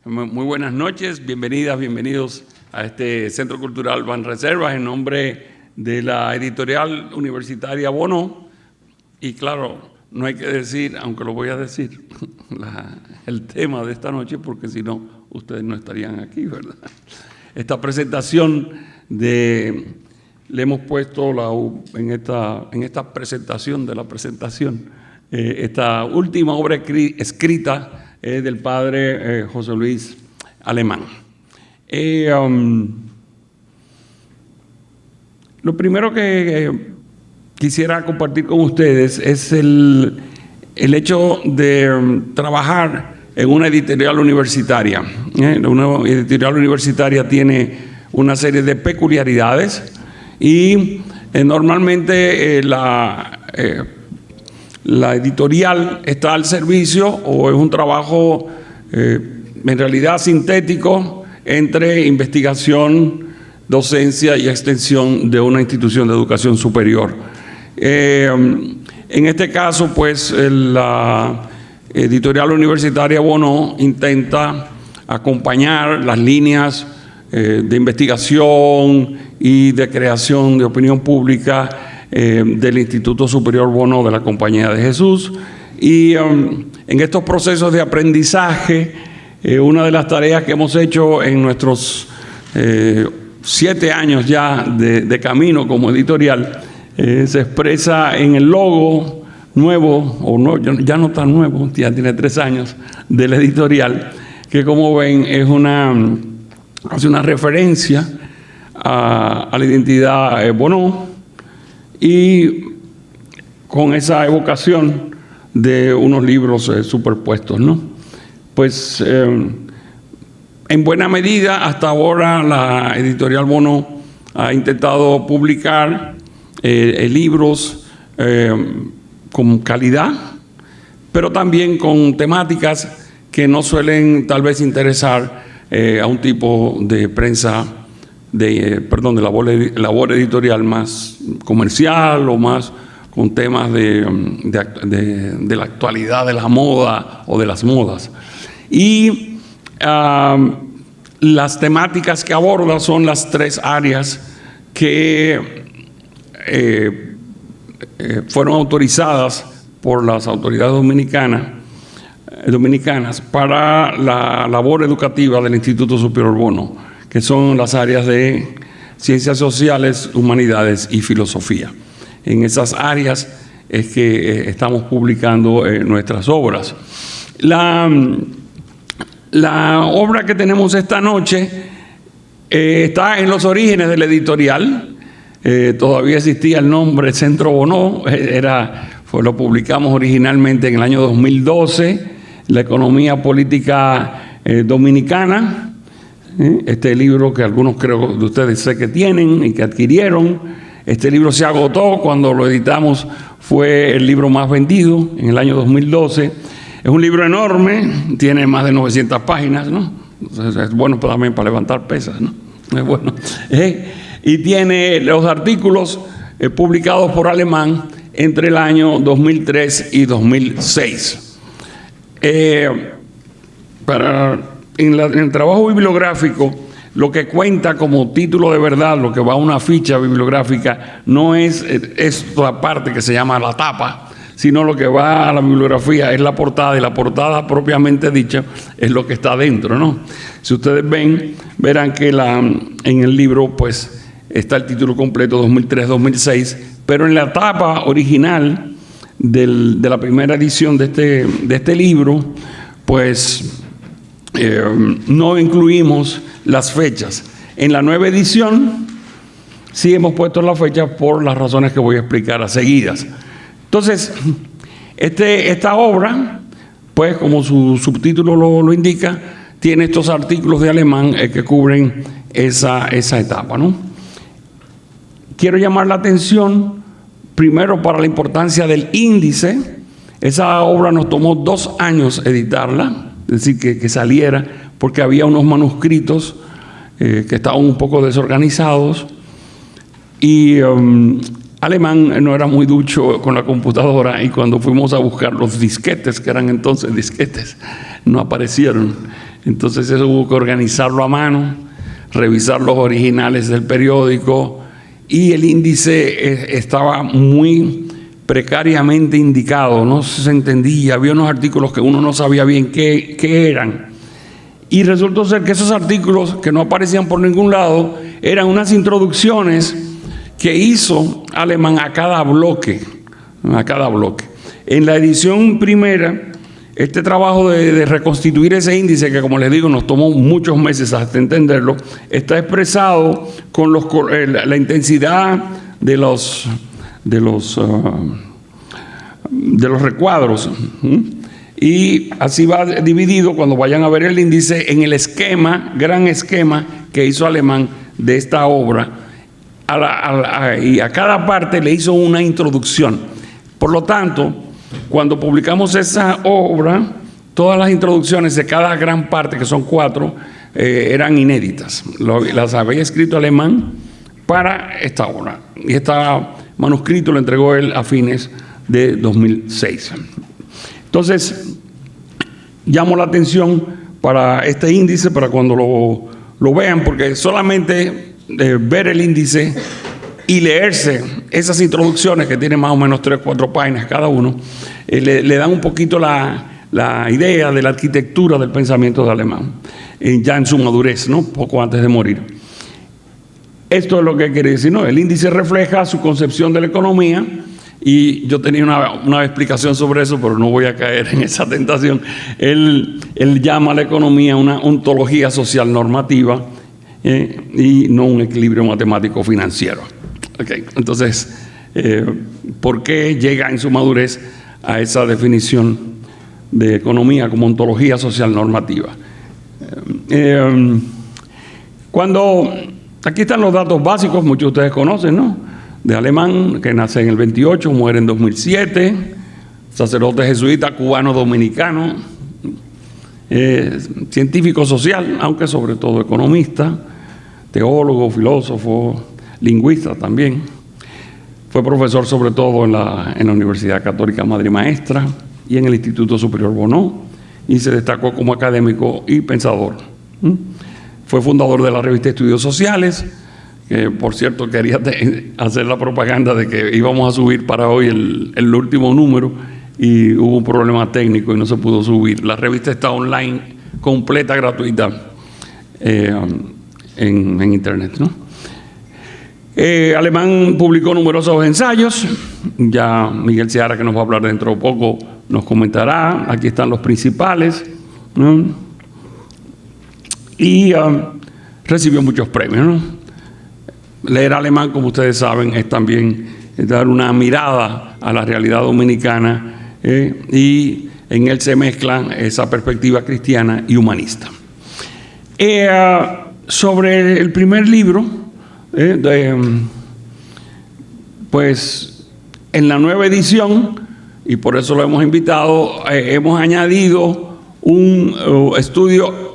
Muy buenas noches, bienvenidas, bienvenidos a este Centro Cultural Banreservas en nombre de la editorial universitaria Bono. Y claro, no hay que decir, aunque lo voy a decir, el tema de esta noche, porque si no, ustedes no estarían aquí, ¿verdad? Esta presentación le hemos puesto en esta presentación de la presentación, esta última obra escrita del padre José Luis Alemán. Lo primero que quisiera compartir con ustedes es el hecho de trabajar en una editorial universitaria. Una editorial universitaria tiene una serie de peculiaridades y normalmente la editorial está al servicio o es un trabajo en realidad sintético entre investigación, docencia y extensión de una institución de educación superior. En este caso, pues, la editorial universitaria Bono intenta acompañar las líneas de investigación y de creación de opinión pública del Instituto Superior Bono de la Compañía de Jesús. Y en estos procesos de aprendizaje, una de las tareas que hemos hecho en nuestros 7 años ya de camino como editorial se expresa en el logo nuevo, o no, ya no tan nuevo, ya tiene 3 años, de la editorial, que como ven hace una referencia a la identidad Bono, y con esa evocación de unos libros superpuestos, ¿no? Pues en buena medida hasta ahora la editorial Bono ha intentado publicar libros con calidad, pero también con temáticas que no suelen tal vez interesar a un tipo de prensa de labor editorial más comercial o más con temas de la actualidad de la moda o de las modas. Y las temáticas que aborda son las 3 áreas que fueron autorizadas por las autoridades dominicanas para la labor educativa del Instituto Superior Bono, que son las áreas de ciencias sociales, humanidades y filosofía. En esas áreas es que estamos publicando nuestras obras. La obra que tenemos esta noche está en los orígenes de la editorial. Todavía existía el nombre Centro Bono, lo publicamos originalmente en el año 2012, La economía política dominicana. Este libro que algunos creo de ustedes sé que tienen y que adquirieron. Este libro se agotó cuando lo editamos, fue el libro más vendido en el año 2012. Es un libro enorme, tiene más de 900 páginas, ¿no? Entonces es bueno también para levantar pesas, ¿no? Es bueno. Y tiene los artículos publicados por Alemán entre el año 2003 y 2006. En el trabajo bibliográfico, lo que cuenta como título de verdad, lo que va a una ficha bibliográfica, no es la parte que se llama la tapa, sino lo que va a la bibliografía es la portada, y la portada propiamente dicha es lo que está dentro, ¿no? Si ustedes verán que en el libro pues está el título completo 2003-2006, pero en la tapa original de la primera edición de este libro, pues no incluimos las fechas. En la nueva edición sí hemos puesto las fechas por las razones que voy a explicar a seguidas. Entonces, esta obra, pues como su subtítulo lo indica, tiene estos artículos de Alemán que cubren esa etapa, ¿no? Quiero llamar la atención primero para la importancia del índice. Esa obra nos tomó 2 años editarla, es decir, que saliera, porque había unos manuscritos que estaban un poco desorganizados y Alemán no era muy ducho con la computadora y cuando fuimos a buscar los disquetes, que eran entonces disquetes, no aparecieron. Entonces eso hubo que organizarlo a mano, revisar los originales del periódico y el índice estaba muy precariamente indicado, no se entendía, había unos artículos que uno no sabía bien qué eran. Y resultó ser que esos artículos que no aparecían por ningún lado eran unas introducciones que hizo Alemán a cada bloque. En la edición primera, este trabajo de reconstituir ese índice, que como les digo nos tomó muchos meses hasta entenderlo, está expresado con la intensidad de los recuadros. Y así va dividido cuando vayan a ver el índice en el esquema, gran esquema que hizo Alemán de esta obra. Y a cada parte le hizo una introducción. Por lo tanto, cuando publicamos esa obra, todas las introducciones de cada gran parte, que son 4, eran inéditas. Las había escrito Alemán para esta obra. Y este manuscrito lo entregó él a fines de 2006. Entonces, llamo la atención para este índice, para cuando lo vean, porque solamente ver el índice y leerse esas introducciones que tienen más o menos 3 o 4 páginas cada uno, le dan un poquito la idea de la arquitectura del pensamiento de Alemán, ya en su madurez, ¿no? Poco antes de morir. Esto es lo que quiere decir, ¿no? El índice refleja su concepción de la economía, y yo tenía una explicación sobre eso, pero no voy a caer en esa tentación. Él llama a la economía una ontología social normativa, y no un equilibrio matemático financiero. Okay. Entonces, ¿por qué llega en su madurez a esa definición de economía como ontología social normativa? Aquí están los datos básicos, muchos de ustedes conocen, ¿no? De Alemán, que nace en el 28, muere en 2007, sacerdote jesuita cubano-dominicano, científico social, aunque sobre todo economista, teólogo, filósofo, lingüista también. Fue profesor sobre todo en la Universidad Católica Madre y Maestra y en el Instituto Superior Bonó, y se destacó como académico y pensador. Fue fundador de la revista Estudios Sociales, que por cierto quería hacer la propaganda de que íbamos a subir para hoy el último número, y hubo un problema técnico y no se pudo subir. La revista está online, completa, gratuita, en internet, ¿no? Alemán publicó numerosos ensayos. Ya Miguel Seara, que nos va a hablar dentro de poco, nos comentará. Aquí están los principales, ¿no? Y recibió muchos premios, ¿no? Leer alemán, como ustedes saben, es también dar una mirada a la realidad dominicana, y en él se mezclan esa perspectiva cristiana y humanista. Sobre el primer libro, pues en la nueva edición, y por eso lo hemos invitado, hemos añadido un estudio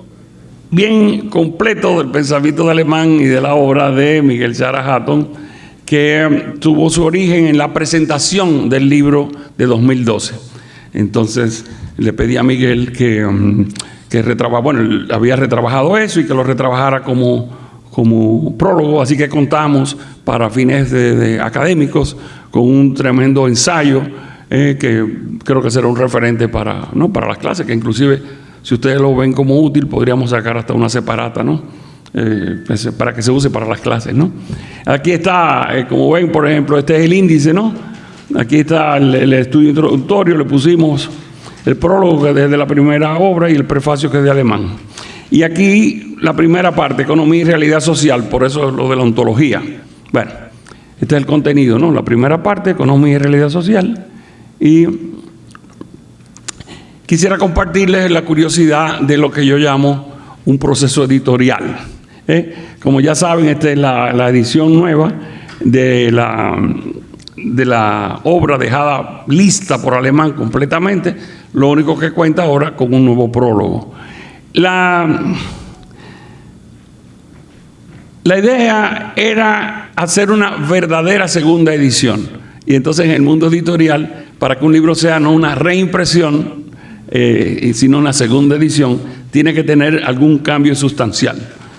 bien completo del pensamiento de Alemán y de la obra de Miguel Seara Hatton, que tuvo su origen en la presentación del libro de 2012. Entonces le pedí a Miguel que él había retrabajado eso y que lo retrabajara como prólogo, así que contamos para fines de académicos con un tremendo ensayo, que creo que será un referente para las clases, que inclusive si ustedes lo ven como útil podríamos sacar hasta una separata, ¿no? Para que se use para las clases, ¿no? Aquí está, como ven, por ejemplo, este es el índice, ¿no? Aquí está el estudio introductorio, le pusimos el prólogo, que es desde la primera obra, y el prefacio, que es de Alemán. Y aquí la primera parte, economía y realidad social, por eso es lo de la ontología. Bueno, este es el contenido, ¿no? La primera parte, economía y realidad social. Y quisiera compartirles la curiosidad de lo que yo llamo un proceso editorial. Como ya saben, esta es la edición nueva de la obra dejada lista por Alemán completamente, lo único que cuenta ahora con un nuevo prólogo. La La idea era hacer una verdadera segunda edición. Y entonces en el mundo editorial, para que un libro sea no una reimpresión, sino una segunda edición, tiene que tener algún cambio sustancial.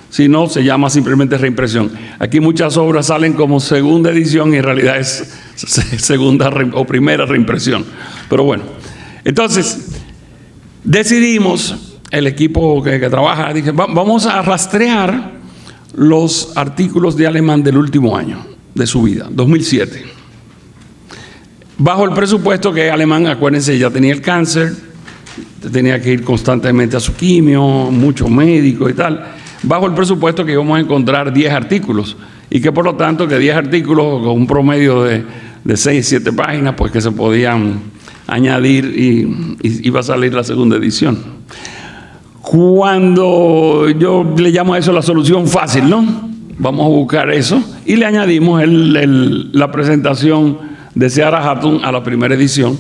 Si no, se llama simplemente reimpresión. Aquí muchas obras salen como segunda edición y en realidad es segunda o primera reimpresión. Pero bueno, entonces decidimos, el equipo que trabaja, dije, vamos a rastrear los artículos de Alemán del último año de su vida, 2007. Bajo el presupuesto que Alemán, acuérdense, ya tenía el cáncer, tenía que ir constantemente a su quimio, mucho médico y tal. Bajo el presupuesto que íbamos a encontrar 10 artículos y que por lo tanto que 10 artículos con un promedio de 6, 7 páginas, pues que se podían añadir y iba a salir la segunda edición. Cuando yo le llamo a eso la solución fácil, ¿no? Vamos a buscar eso y le añadimos la presentación de Seara Hatun a la primera edición.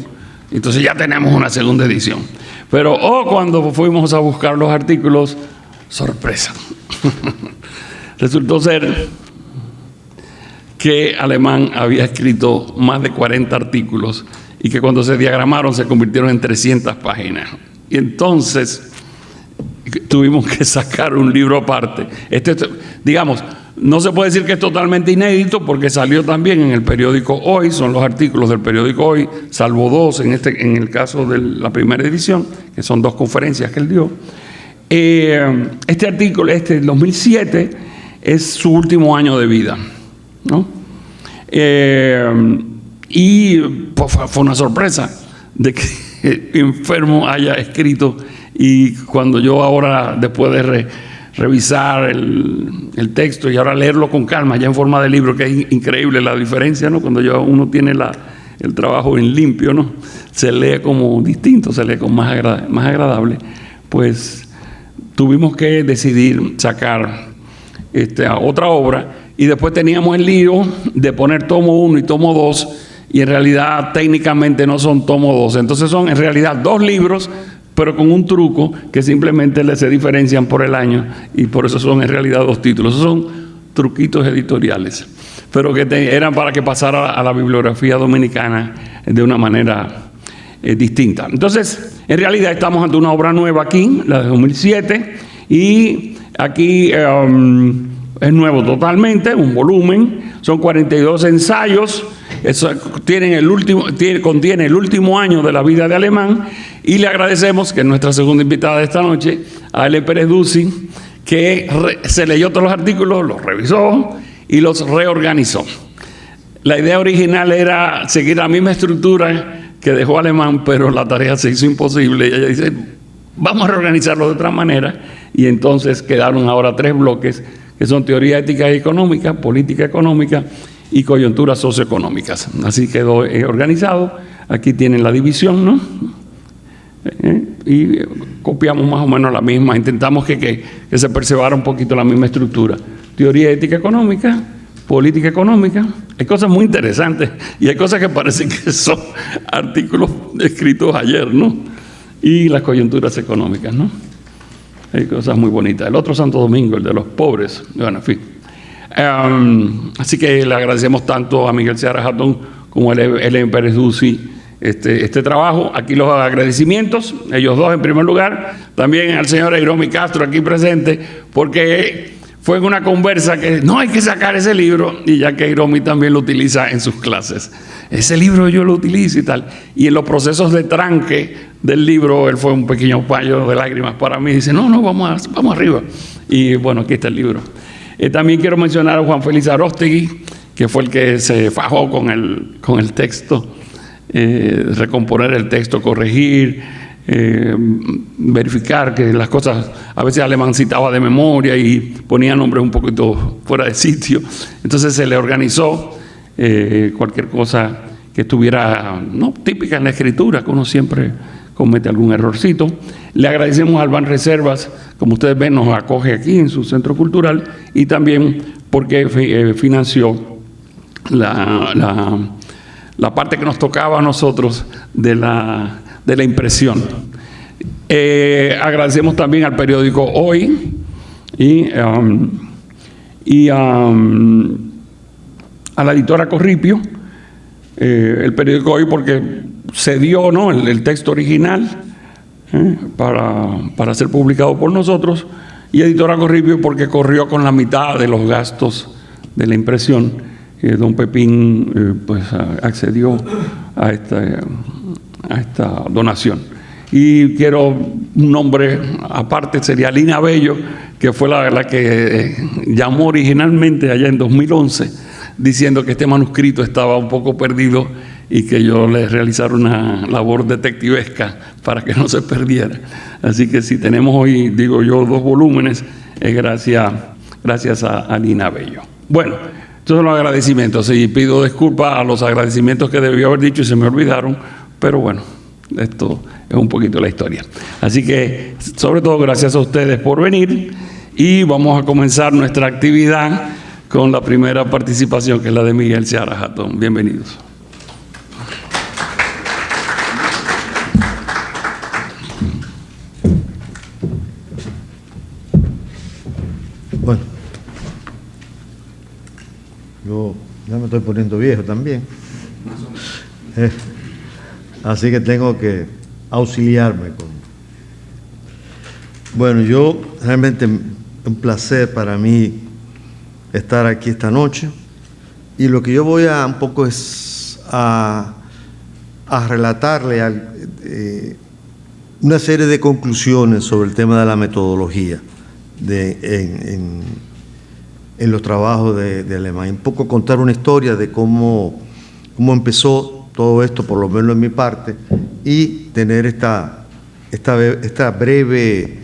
Entonces ya tenemos una segunda edición. Pero cuando fuimos a buscar los artículos, sorpresa. Resultó ser que Alemán había escrito más de 40 artículos y que cuando se diagramaron se convirtieron en 300 páginas. Y entonces tuvimos que sacar un libro aparte. Digamos, no se puede decir que es totalmente inédito porque salió también en el periódico Hoy, son los artículos del periódico Hoy, salvo 2 en el caso de la primera edición, que son 2 conferencias que él dio. Este artículo, del 2007, es su último año de vida, ¿no? Y pues, fue una sorpresa de que enfermo haya escrito, y cuando yo ahora, después de revisar el texto y ahora leerlo con calma, ya en forma de libro, que es increíble la diferencia, ¿no? Cuando uno tiene el trabajo en limpio, ¿no? Se lee como distinto, se lee como más agradable, pues tuvimos que decidir sacar otra obra, y después teníamos el lío de poner tomo 1 y tomo 2, y en realidad técnicamente no son tomo 2, entonces son en realidad 2 libros, pero con un truco que simplemente se diferencian por el año, y por eso son en realidad 2 títulos. Esos son truquitos editoriales, pero que eran para que pasara a la bibliografía dominicana de una manera distinta. Entonces, en realidad estamos ante una obra nueva aquí, la de 2007, y aquí es nuevo totalmente, un volumen, son 42 ensayos, contiene el último año de la vida de Alemán, y le agradecemos, que es nuestra segunda invitada de esta noche, a Helen Pérez Duci, que se leyó todos los artículos, los revisó y los reorganizó. La idea original era seguir la misma estructura que dejó Alemán, pero la tarea se hizo imposible, y ella dice, vamos a reorganizarlo de otra manera, y entonces quedaron ahora 3 bloques, que son teoría ética y económica, política económica y coyunturas socioeconómicas. Así quedó organizado. Aquí tienen la división, ¿no? Y copiamos más o menos la misma, intentamos que se percibara un poquito la misma estructura. Teoría ética económica, política económica. Hay cosas muy interesantes y hay cosas que parecen que son artículos escritos ayer, ¿no? Y las coyunturas económicas, ¿no? Hay cosas muy bonitas. El otro Santo Domingo, el de los pobres. Bueno, en fin. Así que le agradecemos tanto a Miguel Seara Hatun como a Helen Pérez Duci este trabajo. Aquí los agradecimientos, ellos dos en primer lugar, también al señor Eiromi Castro aquí presente, porque fue en una conversa que no hay que sacar ese libro, y ya que Eiromi también lo utiliza en sus clases. Ese libro yo lo utilizo y tal. Y en los procesos de tranque del libro, él fue un pequeño paño de lágrimas para mí. Dice, no, vamos arriba. Y bueno, aquí está el libro. También quiero mencionar a Juan Félix Aróstegui, que fue el que se fajó con el texto, recomponer el texto, corregir, verificar que las cosas, a veces Alemán citaba de memoria y ponía nombres un poquito fuera de sitio. Entonces se le organizó cualquier cosa que estuviera no típica en la escritura, que uno siempre comete algún errorcito. Le agradecemos al Banreservas, como ustedes ven, nos acoge aquí en su centro cultural, y también porque financió la parte que nos tocaba a nosotros de la impresión. Agradecemos también al periódico Hoy y a la editora Corripio, el periódico Hoy, porque cedió, ¿no?, el texto original para ser publicado por nosotros, y editora Corripio porque corrió con la mitad de los gastos de la impresión. Don Pepín pues accedió a esta donación. Y quiero un nombre aparte, sería Lina Bello, que fue la que llamó originalmente allá en 2011, diciendo que este manuscrito estaba un poco perdido y que yo le realizara una labor detectivesca para que no se perdiera. Así que si tenemos hoy, digo yo, 2 volúmenes, es gracias a Lina Bello. Bueno, estos son los agradecimientos, y pido disculpas a los agradecimientos que debí haber dicho y se me olvidaron, pero bueno, esto es un poquito la historia. Así que, sobre todo, gracias a ustedes por venir, y vamos a comenzar nuestra actividad con la primera participación, que es la de Miguel Seara Jatón. Bienvenidos. Bueno, yo ya me estoy poniendo viejo también, así que tengo que auxiliarme con... Bueno, yo realmente un placer para mí estar aquí esta noche, y lo que yo voy a un poco es a relatarle una serie de conclusiones sobre el tema de la metodología en los trabajos de Alemán. Un poco contar una historia de cómo empezó todo esto, por lo menos en mi parte, y tener esta breve,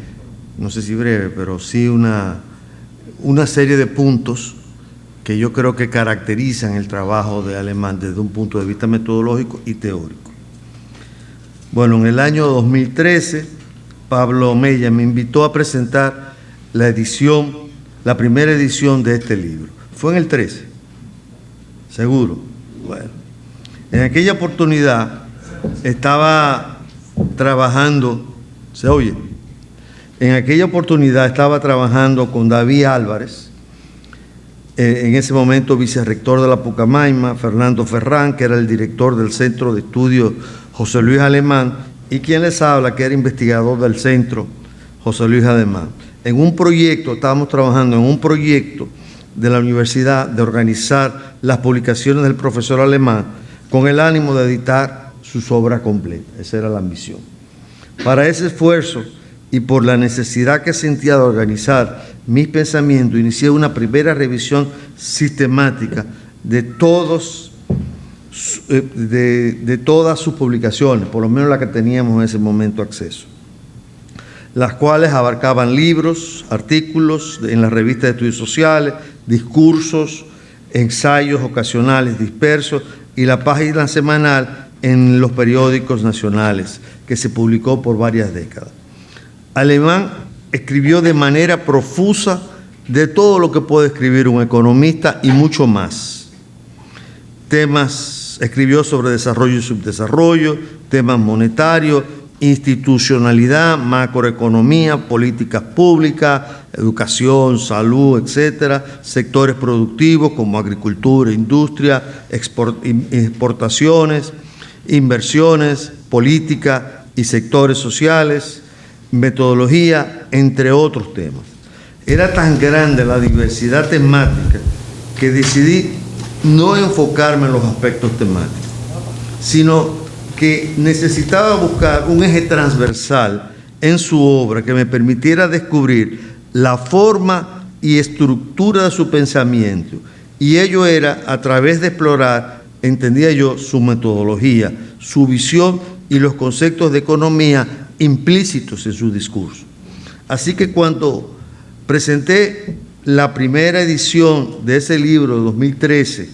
no sé si breve, pero sí una serie de puntos que yo creo que caracterizan el trabajo de Alemán desde un punto de vista metodológico y teórico. Bueno, en el año 2013, Pablo Mella me invitó a presentar la primera edición de este libro. Fue en el 13, seguro. Bueno, en aquella oportunidad estaba trabajando, ¿se oye? En aquella oportunidad estaba trabajando con David Álvarez, en ese momento vicerrector de la Pucamaima, Fernando Ferrán, que era el director del Centro de Estudios José Luis Alemán, y quien les habla, que era investigador del Centro José Luis Alemán. Estábamos trabajando en un proyecto de la universidad de organizar las publicaciones del profesor Alemán con el ánimo de editar sus obras completas. Esa era la ambición. Para ese esfuerzo y por la necesidad que sentía de organizar mis pensamientos, inicié una primera revisión sistemática de todas sus publicaciones, por lo menos las que teníamos en ese momento acceso, las cuales abarcaban libros, artículos en las revistas de estudios sociales, discursos, ensayos ocasionales dispersos y la página semanal en los periódicos nacionales, que se publicó por varias décadas. Alemán escribió de manera profusa de todo lo que puede escribir un economista y mucho más. Escribió sobre desarrollo y subdesarrollo, temas monetarios, institucionalidad, macroeconomía, políticas públicas, educación, salud, etcétera, sectores productivos como agricultura, industria, exportaciones, inversiones, política y sectores sociales, metodología, entre otros temas. Era tan grande la diversidad temática que decidí no enfocarme en los aspectos temáticos, sino que necesitaba buscar un eje transversal en su obra que me permitiera descubrir la forma y estructura de su pensamiento, y ello era a través de explorar, entendía yo, su metodología, su visión y los conceptos de economía implícitos en su discurso. Así que cuando presenté la primera edición de ese libro de 2013,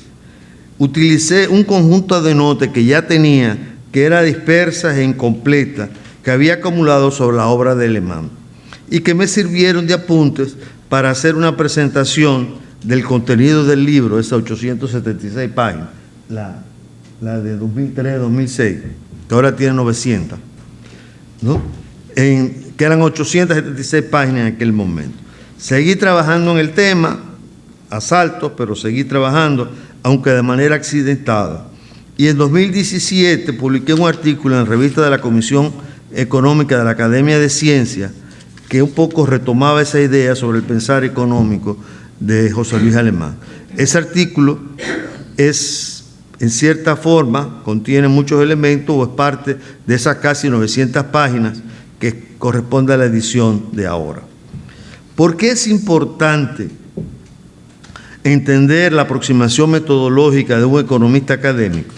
utilicé un conjunto de notas que ya tenía, que era dispersas e incompleta, que había acumulado sobre la obra de Alemán y que me sirvieron de apuntes para hacer una presentación del contenido del libro, esas 876 páginas, la de 2003-2006, que ahora tiene 900, ¿no? Que eran 876 páginas en aquel momento. Seguí trabajando en el tema asaltos, pero seguí trabajando, aunque de manera accidentada. Y en 2017 publiqué un artículo en la revista de la Comisión Económica de la Academia de Ciencias que un poco retomaba esa idea sobre el pensar económico de José Luis Alemán. Ese artículo es, en cierta forma, contiene muchos elementos o es parte de esas casi 900 páginas que corresponde a la edición de ahora. ¿Por qué es importante entender la aproximación metodológica de un economista académico?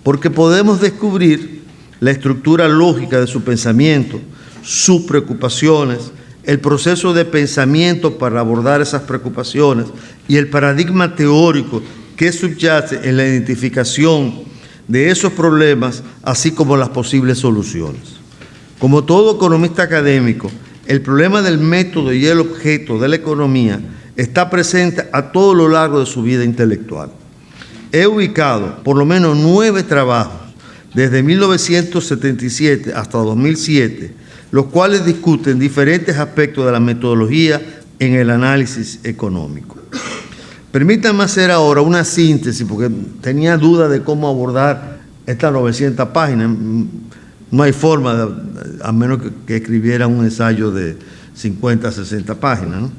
Porque podemos descubrir la estructura lógica de su pensamiento, sus preocupaciones, el proceso de pensamiento para abordar esas preocupaciones y el paradigma teórico que subyace en la identificación de esos problemas, así como las posibles soluciones. Como todo economista académico, el problema del método y el objeto de la economía está presente a todo lo largo de su vida intelectual. He ubicado por lo menos 9 trabajos desde 1977 hasta 2007, los cuales discuten diferentes aspectos de la metodología en el análisis económico. Permítanme hacer ahora una síntesis, porque tenía duda de cómo abordar estas 900 páginas. No hay forma, a menos que escribiera un ensayo de 50, 60 páginas, ¿no?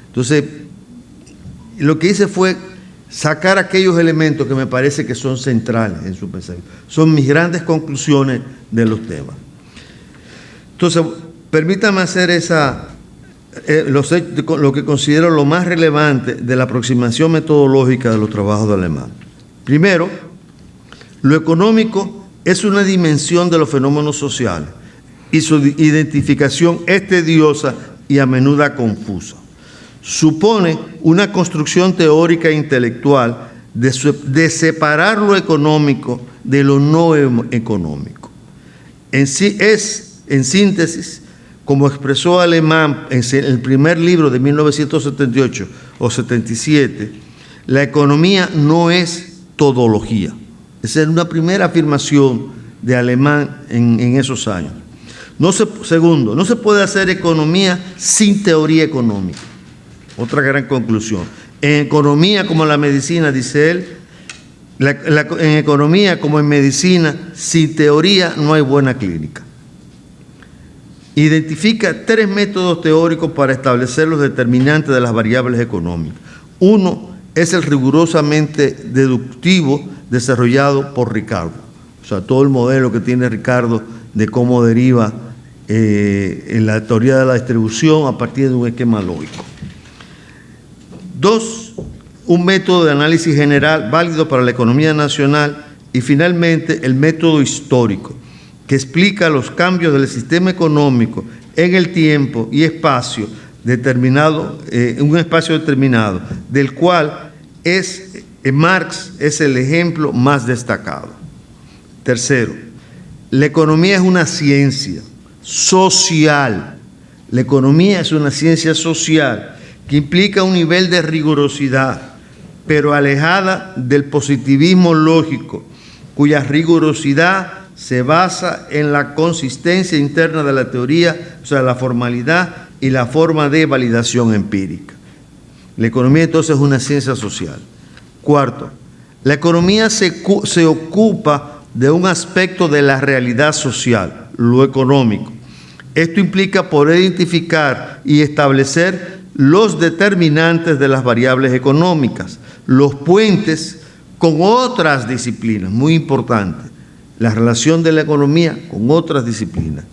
Entonces, lo que hice fue sacar aquellos elementos que me parece que son centrales en su pensamiento. Son mis grandes conclusiones de los temas. Entonces, permítame hacer lo que considero lo más relevante de la aproximación metodológica de los trabajos de Alemán. Primero, lo económico es una dimensión de los fenómenos sociales y su identificación es tediosa y a menudo confusa. Supone una construcción teórica e intelectual de separar lo económico de lo no económico. En síntesis, como expresó Alemán en el primer libro de 1978 o 77, la economía no es todología. Esa es una primera afirmación de Alemán en esos años. Segundo, no se puede hacer economía sin teoría económica. Otra gran conclusión. En economía como en la medicina, dice él, en economía como en medicina, sin teoría no hay buena clínica. Identifica 3 métodos teóricos para establecer los determinantes de las variables económicas. Uno es el rigurosamente deductivo desarrollado por Ricardo. O sea, todo el modelo que tiene Ricardo de cómo deriva en la teoría de la distribución a partir de un esquema lógico. 2, un método de análisis general válido para la economía nacional. Y finalmente, el método histórico, que explica los cambios del sistema económico en el tiempo y espacio determinado, en un espacio determinado, del cual Marx es el ejemplo más destacado. Tercero, la economía es una ciencia social. La economía es una ciencia social que implica un nivel de rigurosidad, pero alejada del positivismo lógico, cuya rigurosidad se basa en la consistencia interna de la teoría, o sea, la formalidad y la forma de validación empírica. La economía entonces es una ciencia social. Cuarto, la economía se ocupa de un aspecto de la realidad social, lo económico. Esto implica poder identificar y establecer los determinantes de las variables económicas, los puentes con otras disciplinas, muy importante, la relación de la economía con otras disciplinas,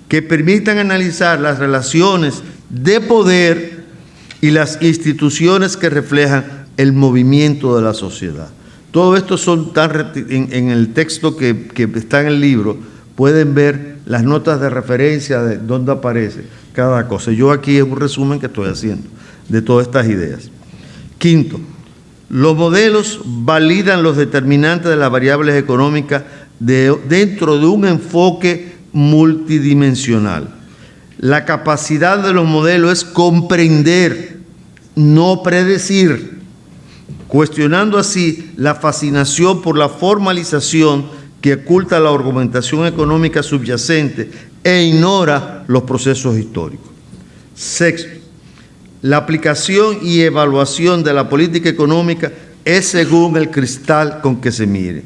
que permitan analizar las relaciones de poder y las instituciones que reflejan el movimiento de la sociedad. Todo esto son en el texto que está en el libro, pueden ver las notas de referencia de dónde aparece cada cosa. Yo aquí es un resumen que estoy haciendo de todas estas ideas. Quinto, los modelos validan los determinantes de las variables económicas dentro de un enfoque multidimensional. La capacidad de los modelos es comprender, no predecir, cuestionando así la fascinación por la formalización que oculta la argumentación económica subyacente e ignora los procesos históricos. Sexto, la aplicación y evaluación de la política económica es según el cristal con que se mire.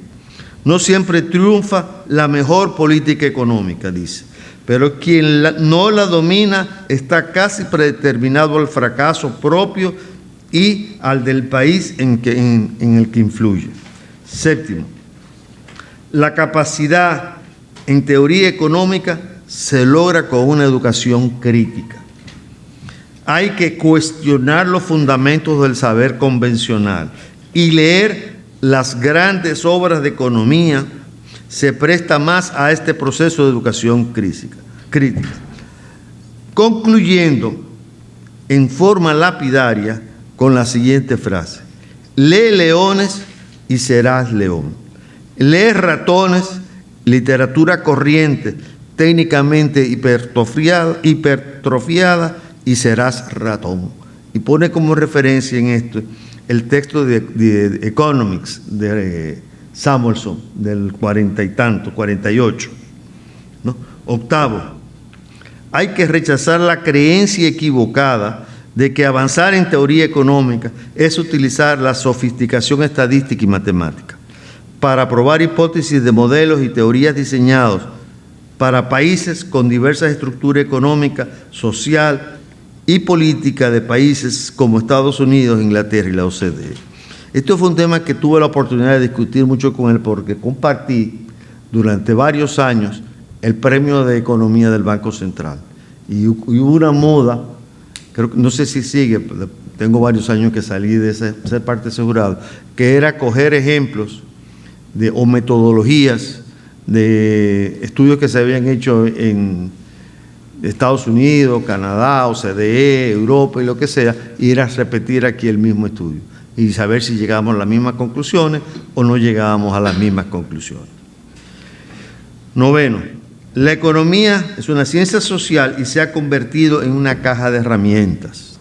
No siempre triunfa la mejor política económica, dice, pero quien no la domina está casi predeterminado al fracaso propio y al del país en el que influye. Séptimo, la capacidad en teoría económica se logra con una educación crítica. Hay que cuestionar los fundamentos del saber convencional y leer las grandes obras de economía se presta más a este proceso de educación crítica. Concluyendo en forma lapidaria con la siguiente frase: lee leones y serás león. Lee ratones, literatura corriente, técnicamente hipertrofiada y serás ratón. Y pone como referencia en esto el texto de Economics de Samuelson del 40 y tanto, 48. ¿No? Octavo, hay que rechazar la creencia equivocada de que avanzar en teoría económica es utilizar la sofisticación estadística y matemática para probar hipótesis de modelos y teorías diseñados para países con diversas estructuras económicas, social y política de países como Estados Unidos, Inglaterra y la OCDE. Esto fue un tema que tuve la oportunidad de discutir mucho con él porque compartí durante varios años el premio de economía del Banco Central. Y hubo una moda, creo que no sé si sigue, tengo varios años que salí de ser parte de ese jurado, que era coger ejemplos o metodologías de estudios que se habían hecho en Estados Unidos, Canadá, OCDE, Europa y lo que sea, y ir a repetir aquí el mismo estudio y saber si llegábamos a las mismas conclusiones o no llegábamos a las mismas conclusiones. Noveno, la economía es una ciencia social y se ha convertido en una caja de herramientas.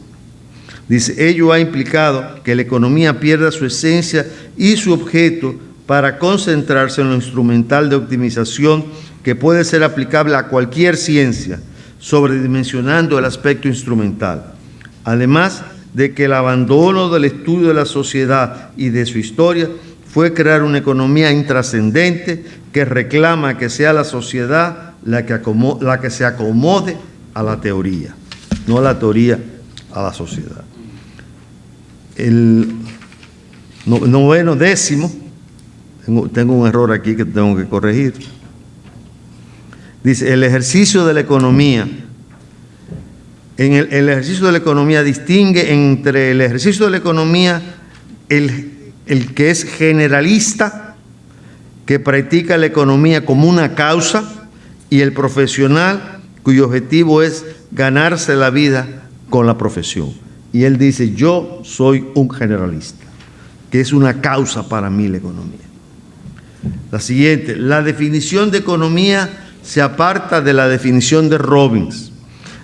Dice, ello ha implicado que la economía pierda su esencia y su objeto para concentrarse en lo instrumental de optimización que puede ser aplicable a cualquier ciencia, sobredimensionando el aspecto instrumental. Además de que el abandono del estudio de la sociedad y de su historia fue crear una economía intrascendente que reclama que sea la sociedad la que se acomode a la teoría, no la teoría a la sociedad. El noveno, décimo, tengo un error aquí que tengo que corregir. Dice, el ejercicio de la economía, el ejercicio de la economía distingue entre el ejercicio de la economía, el que es generalista, que practica la economía como una causa, y el profesional, cuyo objetivo es ganarse la vida con la profesión. Y él dice, yo soy un generalista, que es una causa para mí la economía. La siguiente, la definición de economía se aparta de la definición de Robbins,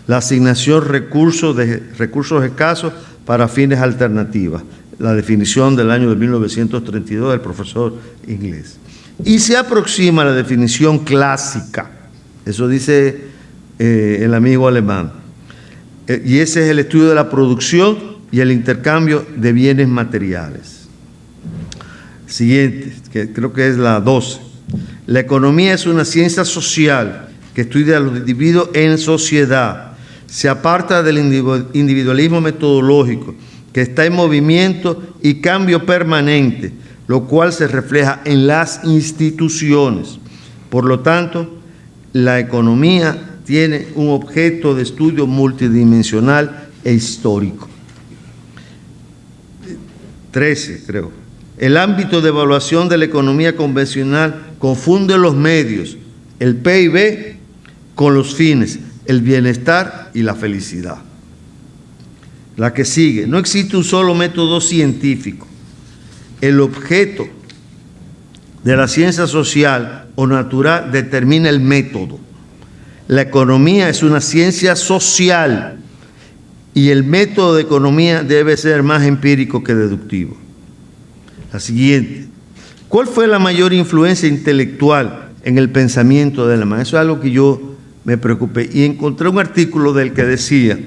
la asignación de recursos escasos para fines alternativas, la definición del año de 1932 del profesor inglés. Y se aproxima a la definición clásica, eso dice el amigo alemán, y ese es el estudio de la producción y el intercambio de bienes materiales. Siguiente, que creo que es la 12. La economía es una ciencia social que estudia a los individuos en sociedad. Se aparta del individualismo metodológico, que está en movimiento y cambio permanente, lo cual se refleja en las instituciones. Por lo tanto, la economía tiene un objeto de estudio multidimensional e histórico. 13, creo. El ámbito de evaluación de la economía convencional confunde los medios, el PIB, con los fines, el bienestar y la felicidad. La que sigue, no existe un solo método científico. El objeto de la ciencia social o natural determina el método. La economía es una ciencia social y el método de economía debe ser más empírico que deductivo. La siguiente, ¿cuál fue la mayor influencia intelectual en el pensamiento de Alemán? Eso es algo que yo me preocupé y encontré un artículo del que decía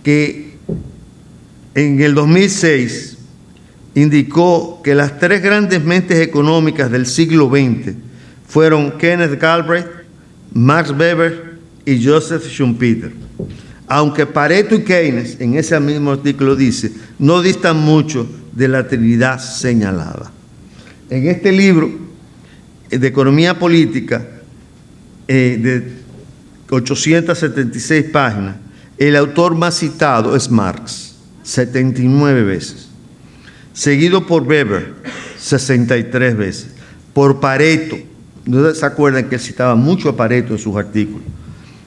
que en el 2006, indicó que las tres grandes mentes económicas del siglo XX fueron Kenneth Galbraith, Max Weber y Joseph Schumpeter. Aunque Pareto y Keynes, en ese mismo artículo dice, no distan mucho de la trinidad señalada. En este libro de economía política, de 876 páginas, el autor más citado es Marx, 79 veces, seguido por Weber, 63 veces, por Pareto, ¿no se acuerdan que él citaba mucho a Pareto en sus artículos?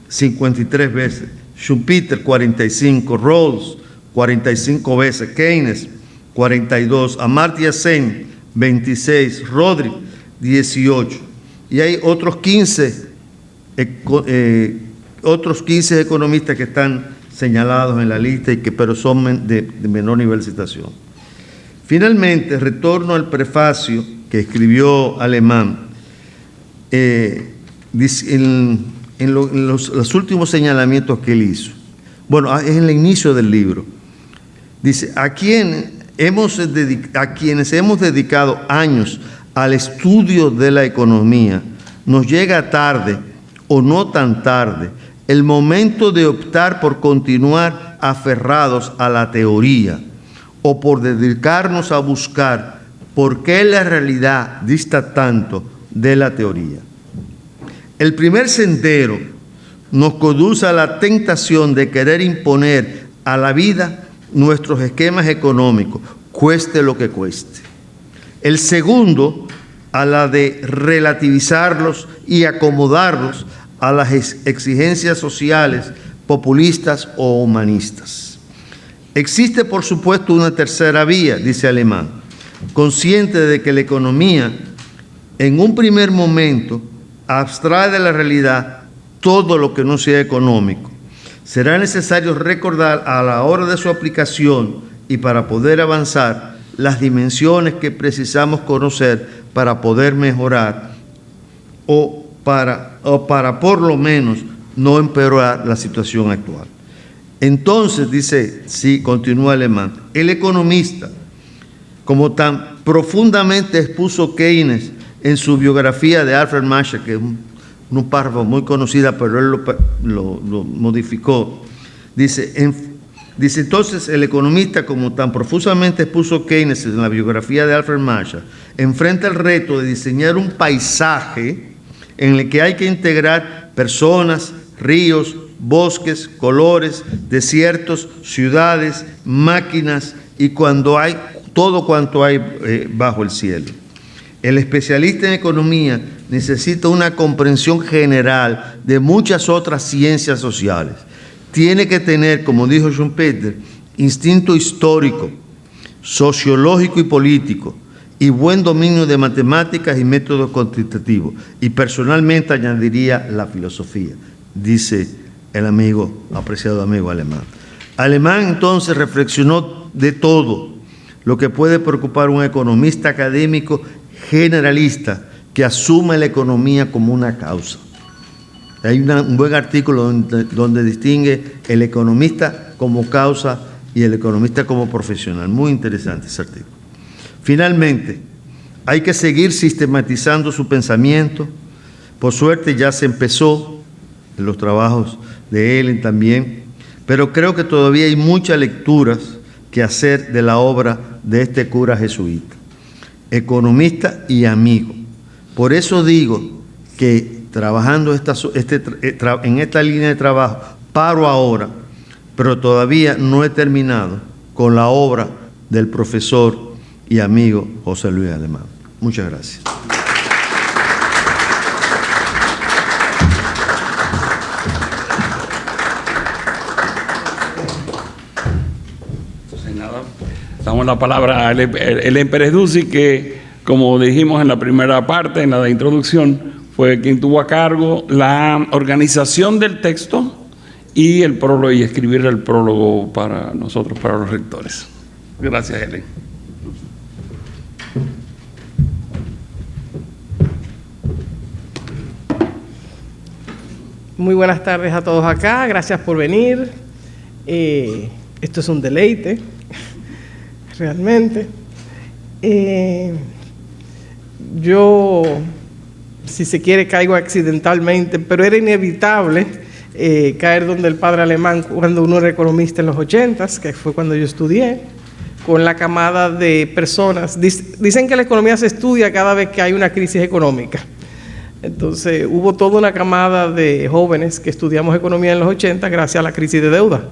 53 veces, Schumpeter 45, Rawls 45 veces, Keynes 42, Amartya Sen 26, Rodrik 18, y hay otros 15 economistas que están señalados en la lista, pero son de menor nivel de citación. Finalmente, retorno al prefacio que escribió Alemán, en los últimos señalamientos que él hizo. Bueno, es en el inicio del libro. Dice, a quienes hemos dedicado años al estudio de la economía, nos llega tarde o no tan tarde el momento de optar por continuar aferrados a la teoría o por dedicarnos a buscar por qué la realidad dista tanto de la teoría. El primer sendero nos conduce a la tentación de querer imponer a la vida nuestros esquemas económicos, cueste lo que cueste. El segundo, a la de relativizarlos y acomodarlos a las exigencias sociales, populistas o humanistas. Existe, por supuesto, una tercera vía, dice Alemán, consciente de que la economía, en un primer momento, abstrae de la realidad todo lo que no sea económico. Será necesario recordar a la hora de su aplicación y para poder avanzar las dimensiones que precisamos conocer para poder mejorar o para por lo menos no empeorar la situación actual. Entonces, dice, sí, continúa Alemán, el economista, como tan profundamente expuso Keynes en su biografía de Alfred Marshall, que es un párrafo muy conocida, pero él lo modificó, dice, entonces el economista, como tan profusamente expuso Keynes en la biografía de Alfred Marshall, enfrenta el reto de diseñar un paisaje en el que hay que integrar personas, ríos, bosques, colores, desiertos, ciudades, máquinas y todo cuanto hay bajo el cielo. El especialista en economía necesita una comprensión general de muchas otras ciencias sociales. Tiene que tener, como dijo Schumpeter, instinto histórico, sociológico y político, y buen dominio de matemáticas y métodos cuantitativos. Y personalmente añadiría la filosofía, dice el apreciado amigo Alemán. Alemán entonces reflexionó de todo lo que puede preocupar a un economista académico generalista que asuma la economía como una causa. Hay un buen artículo donde distingue el economista como causa y el economista como profesional. Muy interesante ese artículo. Finalmente, hay que seguir sistematizando su pensamiento. Por suerte ya se empezó en los trabajos de Ellen también, pero creo que todavía hay muchas lecturas que hacer de la obra de este cura jesuita, economista y amigo. Por eso digo que trabajando en esta línea de trabajo, paro ahora, pero todavía no he terminado con la obra del profesor y amigo José Luis Alemán. Muchas gracias. Entonces, nada, damos la palabra a Helen Pérez Ducey, que, como dijimos en la primera parte, en la de introducción, fue quien tuvo a cargo la organización del texto y el prólogo, y escribir el prólogo para nosotros, para los rectores. Gracias, Helen. Muy buenas tardes a todos acá, gracias por venir. Esto es un deleite. realmente. Yo, si se quiere, caigo accidentalmente, pero era inevitable caer donde el padre Alemán cuando uno era economista en los 80s, que fue cuando yo estudié, con la camada de personas. Dicen que la economía se estudia cada vez que hay una crisis económica. Entonces, hubo toda una camada de jóvenes que estudiamos economía en los 80 gracias a la crisis de deuda.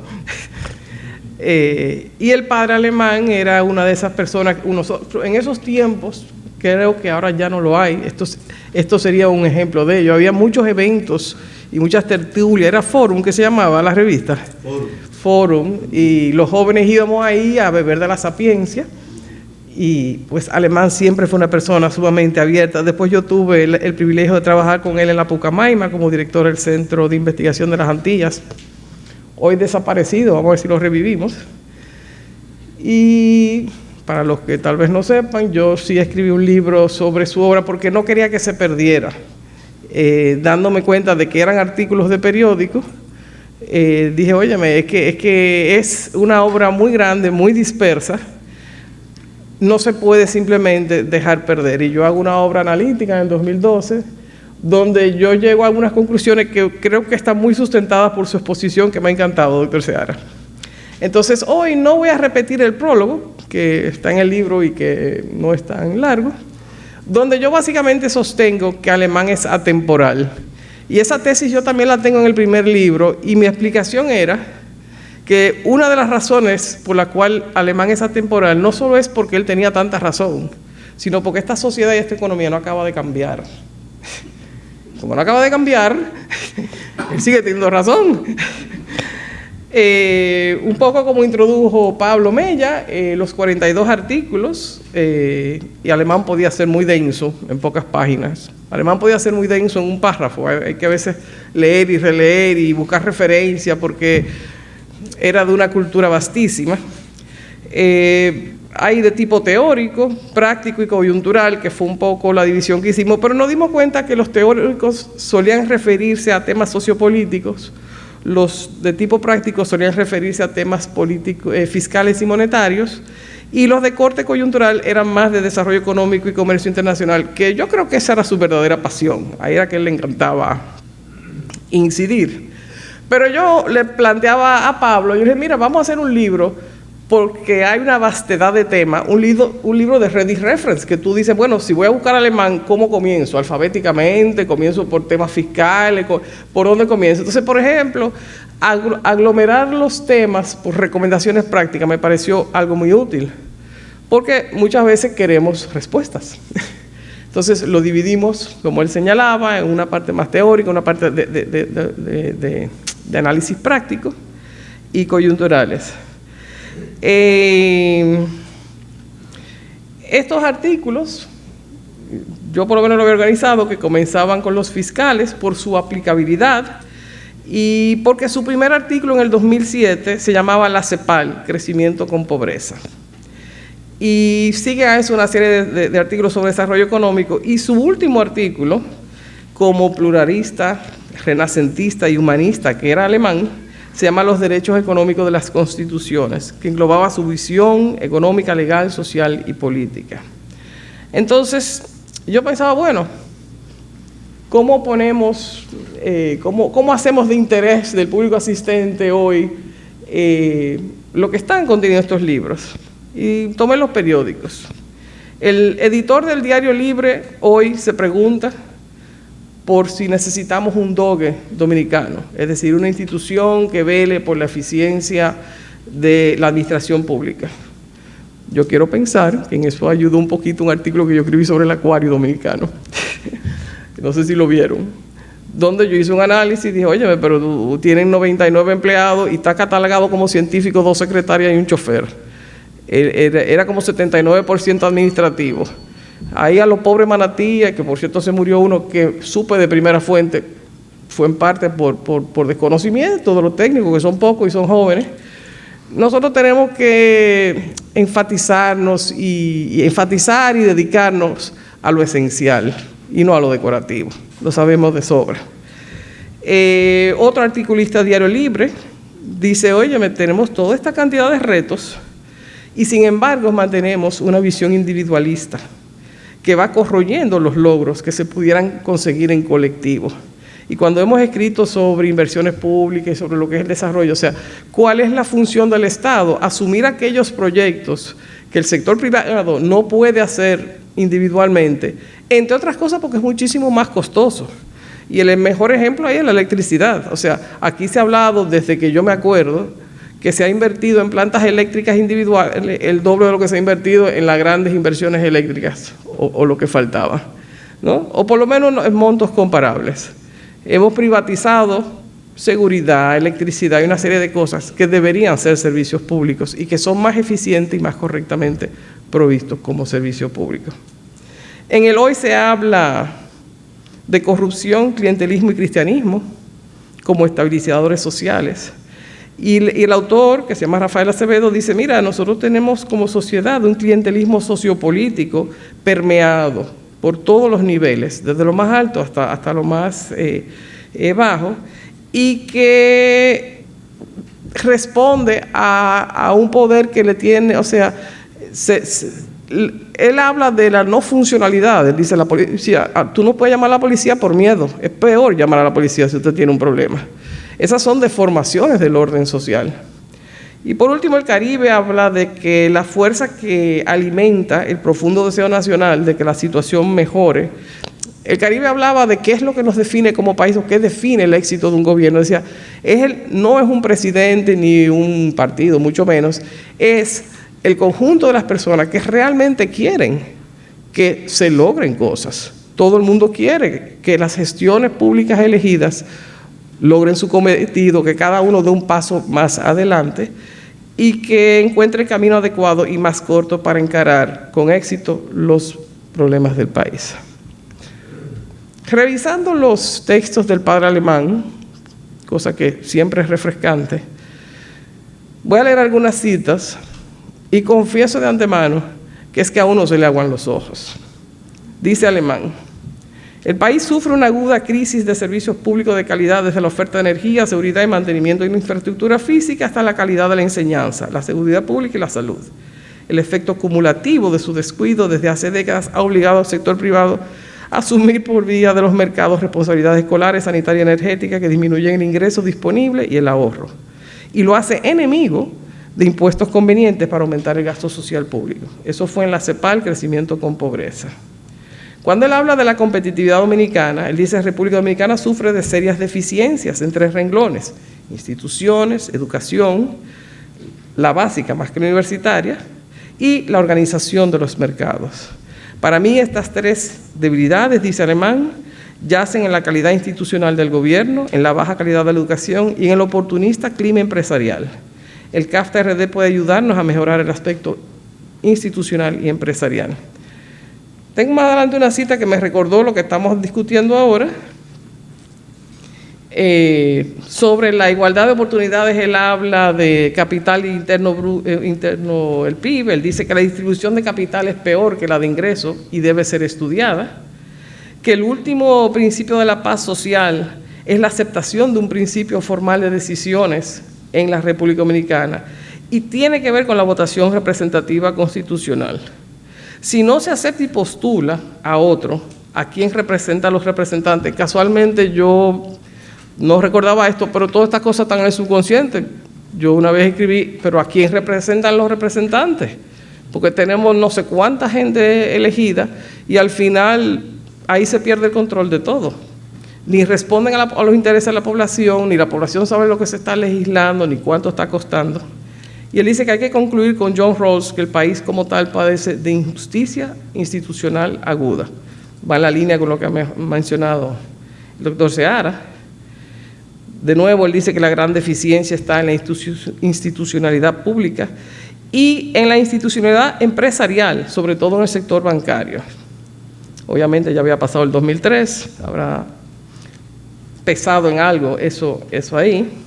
Y el padre Alemán era una de esas personas, en esos tiempos, creo que ahora ya no lo hay, esto sería un ejemplo de ello. Había muchos eventos y muchas tertulias, era Forum que se llamaba la revista. Forum, y los jóvenes íbamos ahí a beber de la sapiencia, y pues Alemán siempre fue una persona sumamente abierta. Después yo tuve el privilegio de trabajar con él en la Pucamaima como director del Centro de Investigación de las Antillas, hoy desaparecido, vamos a ver si lo revivimos. Y para los que tal vez no sepan, yo sí escribí un libro sobre su obra porque no quería que se perdiera, dándome cuenta de que eran artículos de periódico. Dije, óyeme, es que es una obra muy grande, muy dispersa, no se puede simplemente dejar perder. Y yo hago una obra analítica en el 2012, donde yo llego a algunas conclusiones que creo que están muy sustentadas por su exposición, que me ha encantado, doctor Seara. Entonces, hoy no voy a repetir el prólogo, que está en el libro y que no es tan largo, donde yo básicamente sostengo que Alemán es atemporal. Y esa tesis yo también la tengo en el primer libro, y mi explicación era que una de las razones por la cual Alemán es atemporal no solo es porque él tenía tanta razón, sino porque esta sociedad y esta economía no acaba de cambiar. Como no acaba de cambiar, él sigue teniendo razón. Un poco como introdujo Pablo Mella, los 42 artículos, y Alemán podía ser muy denso en pocas páginas. Alemán podía ser muy denso en un párrafo. Hay que a veces leer y releer y buscar referencia porque era de una cultura vastísima. Hay de tipo teórico, práctico y coyuntural, que fue un poco la división que hicimos, pero nos dimos cuenta que los teóricos solían referirse a temas sociopolíticos, los de tipo práctico solían referirse a temas políticos, fiscales y monetarios, y los de corte coyuntural eran más de desarrollo económico y comercio internacional, que yo creo que esa era su verdadera pasión. Ahí era que él le encantaba incidir. Pero yo le planteaba a Pablo, yo le dije, mira, vamos a hacer un libro, porque hay una vastedad de temas, un libro de ready reference, que tú dices, bueno, si voy a buscar alemán, ¿cómo comienzo? Alfabéticamente, comienzo por temas fiscales, ¿por dónde comienzo? Entonces, por ejemplo, aglomerar los temas por recomendaciones prácticas me pareció algo muy útil, porque muchas veces queremos respuestas. Entonces, lo dividimos, como él señalaba, en una parte más teórica, una parte de análisis práctico y coyunturales. Estos artículos, yo por lo menos lo había organizado, que comenzaban con los fiscales por su aplicabilidad y porque su primer artículo en el 2007 se llamaba La CEPAL, Crecimiento con Pobreza. Y sigue a eso una serie de artículos sobre desarrollo económico, y su último artículo, como pluralista, renacentista y humanista, que era alemán, se llama Los derechos económicos de las constituciones, que englobaba su visión económica, legal, social y política. Entonces, yo pensaba, bueno, ¿cómo ponemos, cómo hacemos de interés del público asistente hoy lo que están contenidos estos libros? Y tomé los periódicos. El editor del Diario Libre hoy se pregunta por si necesitamos un DOGE dominicano, es decir, una institución que vele por la eficiencia de la administración pública. Yo quiero pensar que en eso ayudó un poquito un artículo que yo escribí sobre el acuario dominicano. No sé si lo vieron. Donde yo hice un análisis y dije, oye, pero tienen 99 empleados y está catalogado como científico, 2 secretarias y un chofer. Era como 79% administrativo. Ahí a los pobres manatíes, que por cierto se murió uno que supe de primera fuente, fue en parte por desconocimiento de los técnicos, que son pocos y son jóvenes. Nosotros tenemos que enfatizarnos y enfatizar y dedicarnos a lo esencial y no a lo decorativo. Lo sabemos de sobra. Otro articulista de Diario Libre dice, oye, tenemos toda esta cantidad de retos Y sin embargo mantenemos una visión individualista que va corroyendo los logros que se pudieran conseguir en colectivo. Y cuando hemos escrito sobre inversiones públicas y sobre lo que es el desarrollo, o sea, ¿cuál es la función del Estado? Asumir aquellos proyectos que el sector privado no puede hacer individualmente, entre otras cosas porque es muchísimo más costoso. Y el mejor ejemplo ahí es la electricidad. O sea, aquí se ha hablado desde que yo me acuerdo que se ha invertido en plantas eléctricas individuales el doble de lo que se ha invertido en las grandes inversiones eléctricas o lo que faltaba, ¿no? O por lo menos en montos comparables. Hemos privatizado seguridad, electricidad y una serie de cosas que deberían ser servicios públicos y que son más eficientes y más correctamente provistos como servicio público. En el hoy se habla de corrupción, clientelismo y cristianismo como estabilizadores sociales. Y el autor, que se llama Rafael Acevedo, dice, mira, nosotros tenemos como sociedad un clientelismo sociopolítico permeado por todos los niveles, desde lo más alto hasta lo más bajo, y que responde a un poder que le tiene, o sea, él habla de la no funcionalidad. Él dice, la policía, tú no puedes llamar a la policía por miedo, es peor llamar a la policía si usted tiene un problema. Esas son deformaciones del orden social. Y por último, el Caribe habla de que la fuerza que alimenta el profundo deseo nacional de que la situación mejore. El Caribe hablaba de qué es lo que nos define como país o qué define el éxito de un gobierno. Decía, no es un presidente ni un partido, mucho menos, es el conjunto de las personas que realmente quieren que se logren cosas. Todo el mundo quiere que las gestiones públicas elegidas logren su cometido, que cada uno dé un paso más adelante y que encuentre el camino adecuado y más corto para encarar con éxito los problemas del país. Revisando los textos del padre Alemán, cosa que siempre es refrescante, voy a leer algunas citas y confieso de antemano que es que a uno se le aguan los ojos. Dice Alemán: el país sufre una aguda crisis de servicios públicos de calidad desde la oferta de energía, seguridad y mantenimiento de la infraestructura física hasta la calidad de la enseñanza, la seguridad pública y la salud. El efecto cumulativo de su descuido desde hace décadas ha obligado al sector privado a asumir por vía de los mercados responsabilidades escolares, sanitarias y energéticas que disminuyen el ingreso disponible y el ahorro. Y lo hace enemigo de impuestos convenientes para aumentar el gasto social público. Eso fue en la CEPAL, Crecimiento con Pobreza. Cuando él habla de la competitividad dominicana, él dice que la República Dominicana sufre de serias deficiencias en 3 renglones: instituciones, educación, la básica más que la universitaria, y la organización de los mercados. Para mí estas 3 debilidades, dice Alemán, yacen en la calidad institucional del gobierno, en la baja calidad de la educación y en el oportunista clima empresarial. El CAFTA-RD puede ayudarnos a mejorar el aspecto institucional y empresarial. Tengo más adelante una cita que me recordó lo que estamos discutiendo ahora. Sobre la igualdad de oportunidades, él habla de capital interno, el PIB. Él dice que la distribución de capital es peor que la de ingresos y debe ser estudiada. Que el último principio de la paz social es la aceptación de un principio formal de decisiones en la República Dominicana y tiene que ver con la votación representativa constitucional. Si no se acepta y postula a otro, a quien representa a los representantes, casualmente yo no recordaba esto, pero todas estas cosas están en el subconsciente. Yo una vez escribí, pero ¿a quién representan los representantes? Porque tenemos no sé cuánta gente elegida y al final ahí se pierde el control de todo. Ni responden a los intereses de la población, ni la población sabe lo que se está legislando, ni cuánto está costando. Y él dice que hay que concluir con John Rawls que el país como tal padece de injusticia institucional aguda. Va en la línea con lo que ha mencionado el doctor Seara. De nuevo, él dice que la gran deficiencia está en la institucionalidad pública y en la institucionalidad empresarial, sobre todo en el sector bancario. Obviamente ya había pasado el 2003, habrá pesado en algo eso ahí.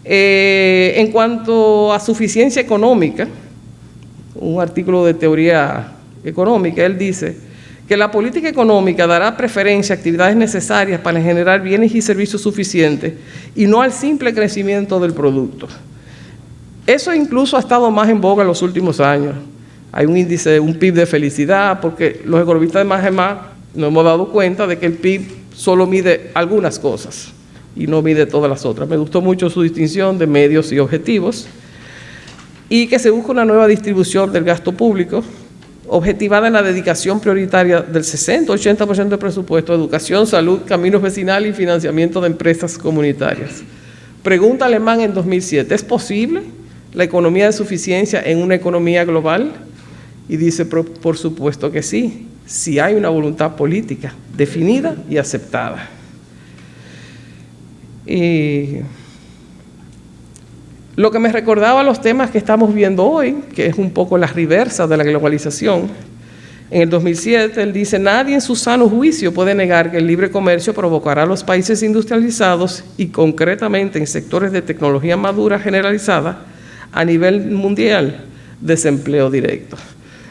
En cuanto a suficiencia económica, un artículo de teoría económica, él dice que la política económica dará preferencia a actividades necesarias para generar bienes y servicios suficientes y no al simple crecimiento del producto. Eso incluso ha estado más en boga en los últimos años. Hay un índice, un PIB de felicidad, porque los economistas de más en más nos hemos dado cuenta de que el PIB solo mide algunas cosas y no mide todas las otras. Me gustó mucho su distinción de medios y objetivos, y que se busca una nueva distribución del gasto público, objetivada en la dedicación prioritaria del 60-80% del presupuesto a educación, salud, caminos vecinales y financiamiento de empresas comunitarias. Pregunta Alemán en 2007, ¿es posible la economía de suficiencia en una economía global? Y dice, por supuesto que sí, si hay una voluntad política definida y aceptada. Y lo que me recordaba los temas que estamos viendo hoy, que es un poco la reversa de la globalización. En el 2007, él dice, nadie en su sano juicio puede negar que el libre comercio provocará a los países industrializados y concretamente en sectores de tecnología madura generalizada a nivel mundial, desempleo directo.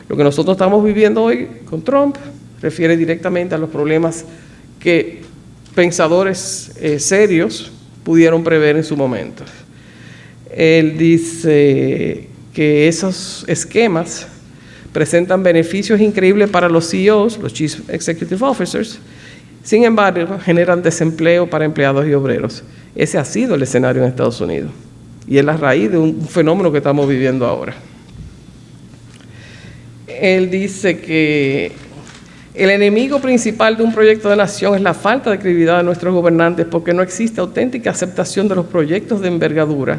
Lo que nosotros estamos viviendo hoy con Trump refiere directamente a los problemas que pensadores serios pudieron prever en su momento. Él dice que esos esquemas presentan beneficios increíbles para los CEOs, los Chief Executive Officers, sin embargo, generan desempleo para empleados y obreros. Ese ha sido el escenario en Estados Unidos y es la raíz de un fenómeno que estamos viviendo ahora. Él dice que el enemigo principal de un proyecto de nación es la falta de credibilidad de nuestros gobernantes, porque no existe auténtica aceptación de los proyectos de envergadura,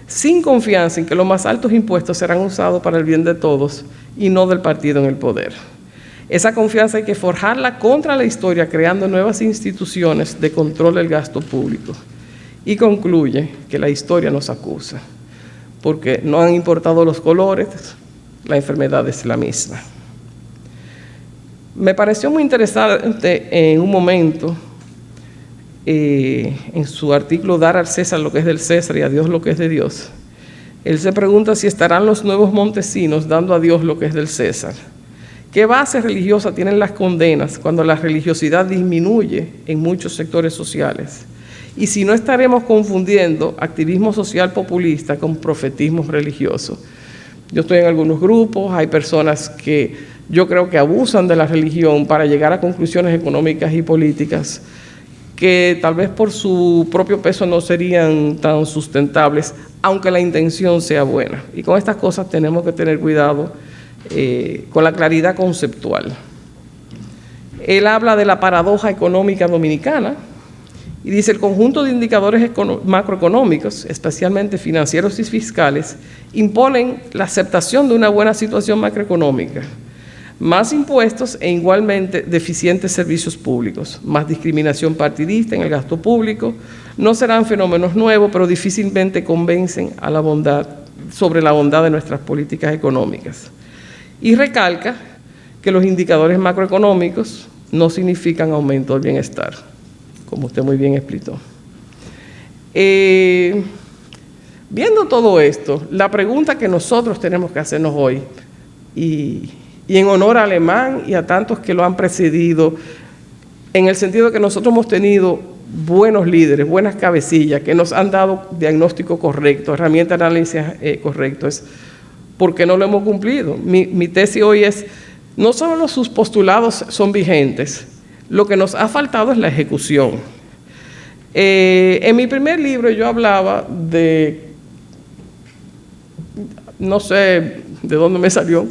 sin confianza en que los más altos impuestos serán usados para el bien de todos y no del partido en el poder. Esa confianza hay que forjarla contra la historia, creando nuevas instituciones de control del gasto público. Y concluye que la historia nos acusa, porque no han importado los colores, la enfermedad es la misma. Me pareció muy interesante en un momento, en su artículo Dar al César lo que es del César y a Dios lo que es de Dios, él se pregunta si estarán los nuevos montesinos dando a Dios lo que es del César. ¿Qué base religiosa tienen las condenas cuando la religiosidad disminuye en muchos sectores sociales? Y si no estaremos confundiendo activismo social populista con profetismo religioso. Yo estoy en algunos grupos, hay personas que yo creo que abusan de la religión para llegar a conclusiones económicas y políticas que tal vez por su propio peso no serían tan sustentables, aunque la intención sea buena. Y con estas cosas tenemos que tener cuidado con la claridad conceptual. Él habla de la paradoja económica dominicana y dice: el conjunto de indicadores macroeconómicos, especialmente financieros y fiscales, imponen la aceptación de una buena situación macroeconómica, más impuestos e igualmente deficientes servicios públicos, más discriminación partidista en el gasto público. No serán fenómenos nuevos, pero difícilmente convencen a la bondad, sobre la bondad de nuestras políticas económicas. Y recalca que los indicadores macroeconómicos no significan aumento del bienestar, como usted muy bien explicó. Viendo todo esto, la pregunta que nosotros tenemos que hacernos hoy, y en honor a Alemán y a tantos que lo han precedido, en el sentido de que nosotros hemos tenido buenos líderes, buenas cabecillas, que nos han dado diagnóstico correcto, herramientas de análisis correcto, es ¿por qué no lo hemos cumplido? Mi tesis hoy es, no solo sus postulados son vigentes, lo que nos ha faltado es la ejecución. En mi primer libro yo hablaba de, no sé de dónde me salió,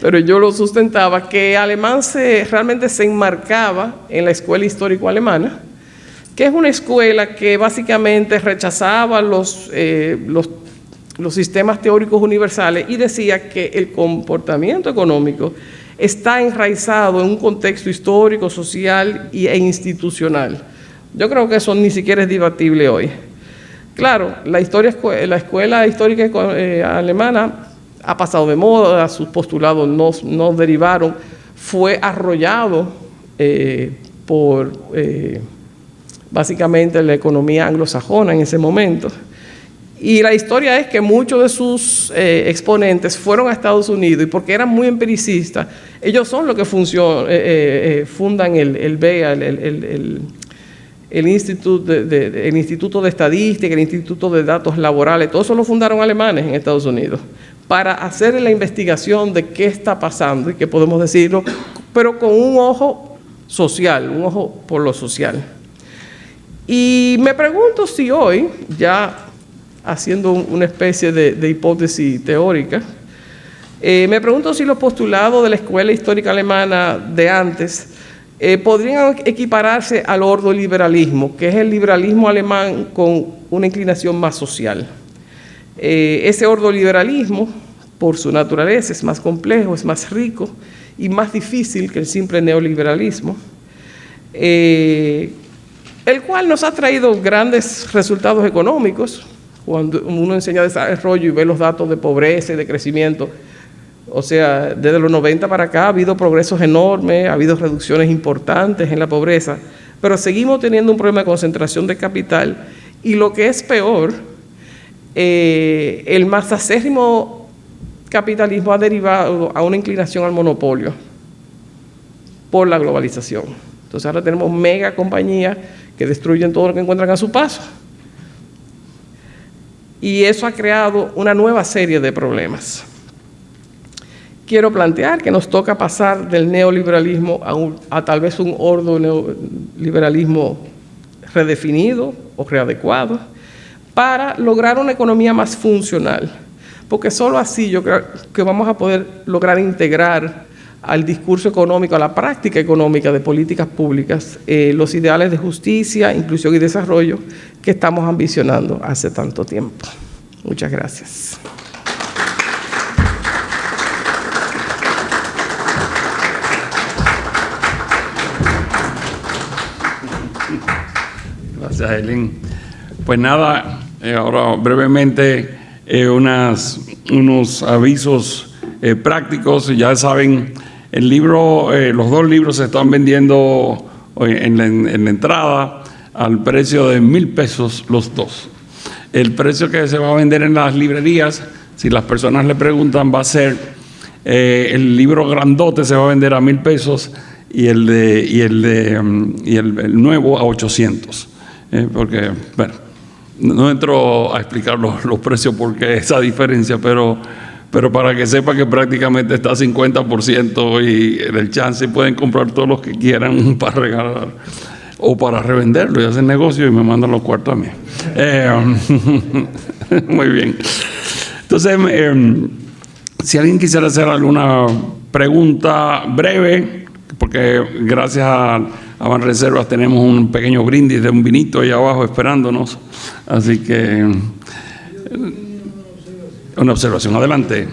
pero yo lo sustentaba, que Alemán realmente se enmarcaba en la escuela histórico-alemana, que es una escuela que básicamente rechazaba los sistemas teóricos universales y decía que el comportamiento económico está enraizado en un contexto histórico, social e institucional. Yo creo que eso ni siquiera es debatible hoy. Claro, la escuela histórica alemana ha pasado de moda, sus postulados no derivaron, fue arrollado por básicamente la economía anglosajona en ese momento. Y la historia es que muchos de sus exponentes fueron a Estados Unidos y porque eran muy empiricistas, ellos son los que fundan el BEA, el Instituto de Estadística, el Instituto de Datos Laborales, todo eso lo fundaron alemanes en Estados Unidos, para hacer la investigación de qué está pasando y qué podemos decirlo, pero con un ojo social, un ojo por lo social. Y me pregunto si hoy, ya haciendo una especie de hipótesis teórica, me pregunto si los postulados de la escuela histórica alemana de antes podrían equipararse al ordoliberalismo, que es el liberalismo alemán con una inclinación más social. Ese ordoliberalismo, por su naturaleza, es más complejo, es más rico y más difícil que el simple neoliberalismo, el cual nos ha traído grandes resultados económicos. Cuando uno enseña desarrollo y ve los datos de pobreza y de crecimiento, o sea, desde los 90 para acá ha habido progresos enormes, ha habido reducciones importantes en la pobreza, pero seguimos teniendo un problema de concentración de capital y, lo que es peor, el más acérrimo capitalismo ha derivado a una inclinación al monopolio por la globalización. Entonces ahora tenemos mega compañías que destruyen todo lo que encuentran a su paso. Y eso ha creado una nueva serie de problemas. Quiero plantear que nos toca pasar del neoliberalismo a tal vez un ordoliberalismo redefinido o readecuado para lograr una economía más funcional, porque solo así yo creo que vamos a poder lograr integrar al discurso económico, a la práctica económica de políticas públicas, los ideales de justicia, inclusión y desarrollo que estamos ambicionando hace tanto tiempo. Muchas gracias. Gracias, Helen. Pues nada, ahora brevemente unos avisos prácticos. Ya saben, el libro, los dos libros se están vendiendo en la entrada al precio de 1,000 pesos los dos. El precio que se va a vender en las librerías, si las personas le preguntan, va a ser el libro grandote se va a vender a 1,000 pesos y el nuevo a 800. Porque, bueno, no entro a explicar los precios porque esa diferencia, pero para que sepa que prácticamente está a 50% y el chance pueden comprar todos los que quieran para regalar o para revenderlo y hacer negocio y me mandan los cuartos a mí. Muy bien. Entonces, si alguien quisiera hacer alguna pregunta breve, porque gracias a Banreservas tenemos un pequeño brindis de un vinito ahí abajo esperándonos, así que una observación, adelante.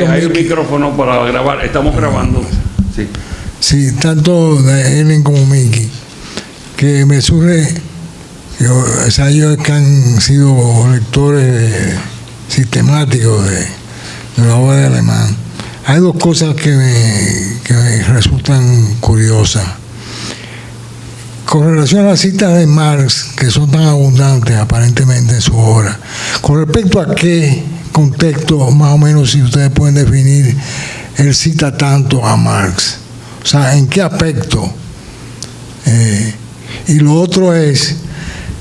Hay un micrófono para grabar, estamos grabando. Sí. Sí, tanto de Helen como Miki, que me surge, ellos que han sido lectores sistemáticos de la obra de Alemán. Hay dos cosas que me resultan curiosas. Con relación a las citas de Marx, que son tan abundantes aparentemente en su obra, con respecto a qué contexto, más o menos, si ustedes pueden definir, él cita tanto a Marx. O sea, ¿en qué aspecto? Y lo otro es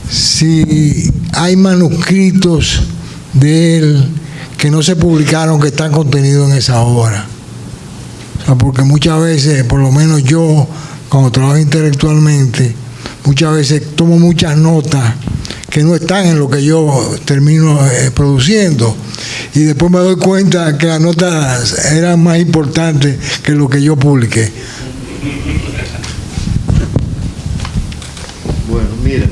si hay manuscritos de él que no se publicaron, que están contenidos en esa obra. O sea, porque muchas veces, por lo menos yo, cuando trabajo intelectualmente, muchas veces tomo muchas notas que no están en lo que yo termino produciendo, y después me doy cuenta que las notas eran más importantes que lo que yo publiqué. Bueno, mira,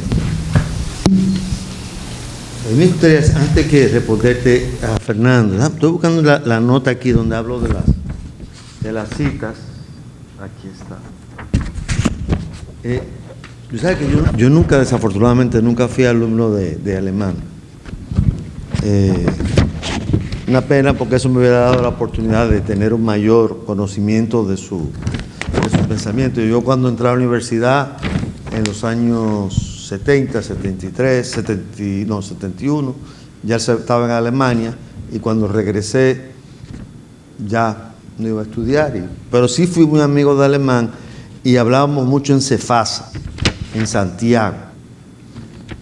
a mí me gustaría, antes que responderte a Fernando, estoy buscando la nota aquí donde hablo de las citas. Aquí está. Tú sabes que yo nunca, desafortunadamente, nunca fui alumno de alemán. Una pena, porque eso me hubiera dado la oportunidad de tener un mayor conocimiento de su pensamiento. Yo, cuando entré a la universidad en los años 70, 73, 71, ya estaba en Alemania, y cuando regresé ya no iba a estudiar, pero sí fui muy amigo de Alemán y hablábamos mucho en Cefasa, en Santiago.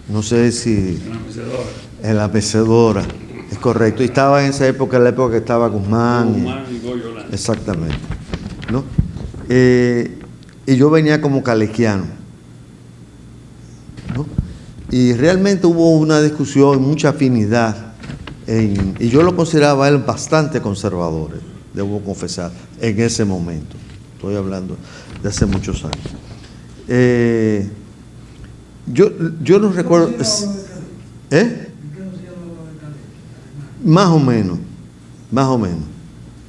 No sé si... En la mecedora, es correcto. Y estaba en esa época, en la época que estaba Guzmán y Goyo. Exactamente, ¿no? Y yo venía como calequiano, ¿no? Y realmente hubo una discusión, mucha afinidad, y yo lo consideraba a él bastante conservador, debo confesar, en ese momento. Estoy hablando de hace muchos años. Yo no recuerdo... Más o menos.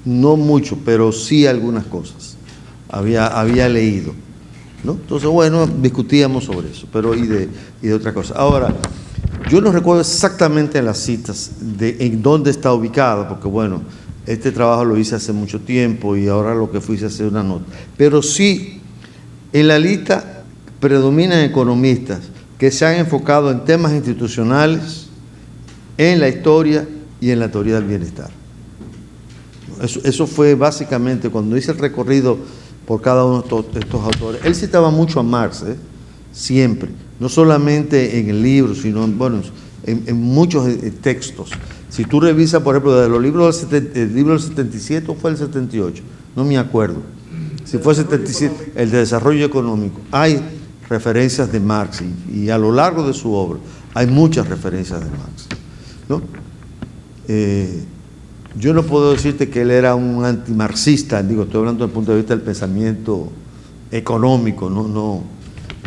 No mucho, pero sí algunas cosas. Había leído, ¿no? Entonces, bueno, discutíamos sobre eso, pero y de otra cosa. Ahora, yo no recuerdo exactamente las citas de en dónde está ubicado, porque bueno, este trabajo lo hice hace mucho tiempo y ahora lo que fui a hacer una nota. Pero sí, en la lista predominan economistas que se han enfocado en temas institucionales, en la historia y en la teoría del bienestar. Eso fue básicamente cuando hice el recorrido por cada uno de estos autores. Él citaba mucho a Marx, siempre, no solamente en el libro, sino en muchos textos. Si tú revisas, por ejemplo, de los libros el libro del 77 o fue el 78, no me acuerdo. Si fue el 77, el de desarrollo económico, hay referencias de Marx y a lo largo de su obra hay muchas referencias de Marx, ¿no? Yo no puedo decirte que él era un antimarxista, estoy hablando desde el punto de vista del pensamiento económico, no.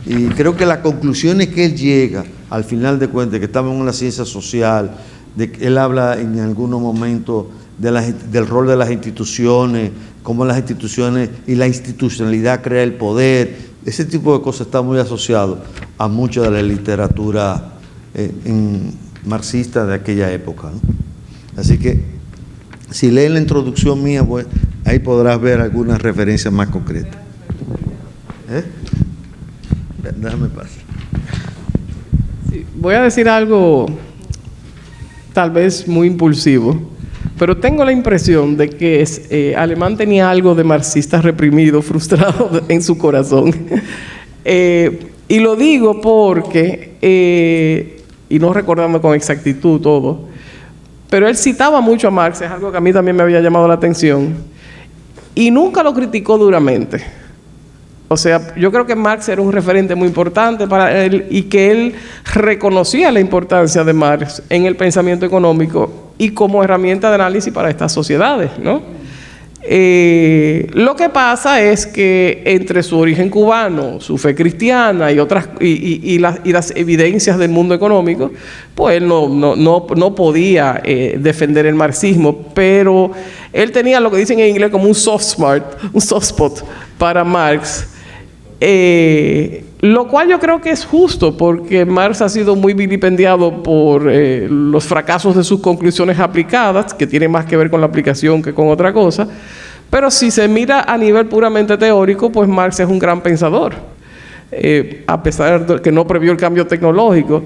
Y creo que las conclusiones que él llega, al final de cuentas, que estamos en una ciencia social, de que él habla en algunos momentos del rol de las instituciones, cómo las instituciones y la institucionalidad crea el poder, ese tipo de cosas está muy asociado a mucha de la literatura marxista de aquella época, ¿no? Así que, si lees la introducción mía, pues, ahí podrás ver algunas referencias más concretas. Déjame pasar. Sí, voy a decir algo tal vez muy impulsivo, pero tengo la impresión de que Alemán tenía algo de marxista reprimido, frustrado en su corazón. Y lo digo porque, y no recordando con exactitud todo, pero él citaba mucho a Marx, es algo que a mí también me había llamado la atención, y nunca lo criticó duramente. O sea, yo creo que Marx era un referente muy importante para él y que él reconocía la importancia de Marx en el pensamiento económico y como herramienta de análisis para estas sociedades, ¿no? Lo que pasa es que entre su origen cubano, su fe cristiana y otras y las evidencias del mundo económico, pues él no podía defender el marxismo, pero él tenía lo que dicen en inglés como un soft spot para Marx, lo cual yo creo que es justo, porque Marx ha sido muy vilipendiado por los fracasos de sus conclusiones aplicadas, que tienen más que ver con la aplicación que con otra cosa. Pero si se mira a nivel puramente teórico, pues Marx es un gran pensador, a pesar de que no previó el cambio tecnológico.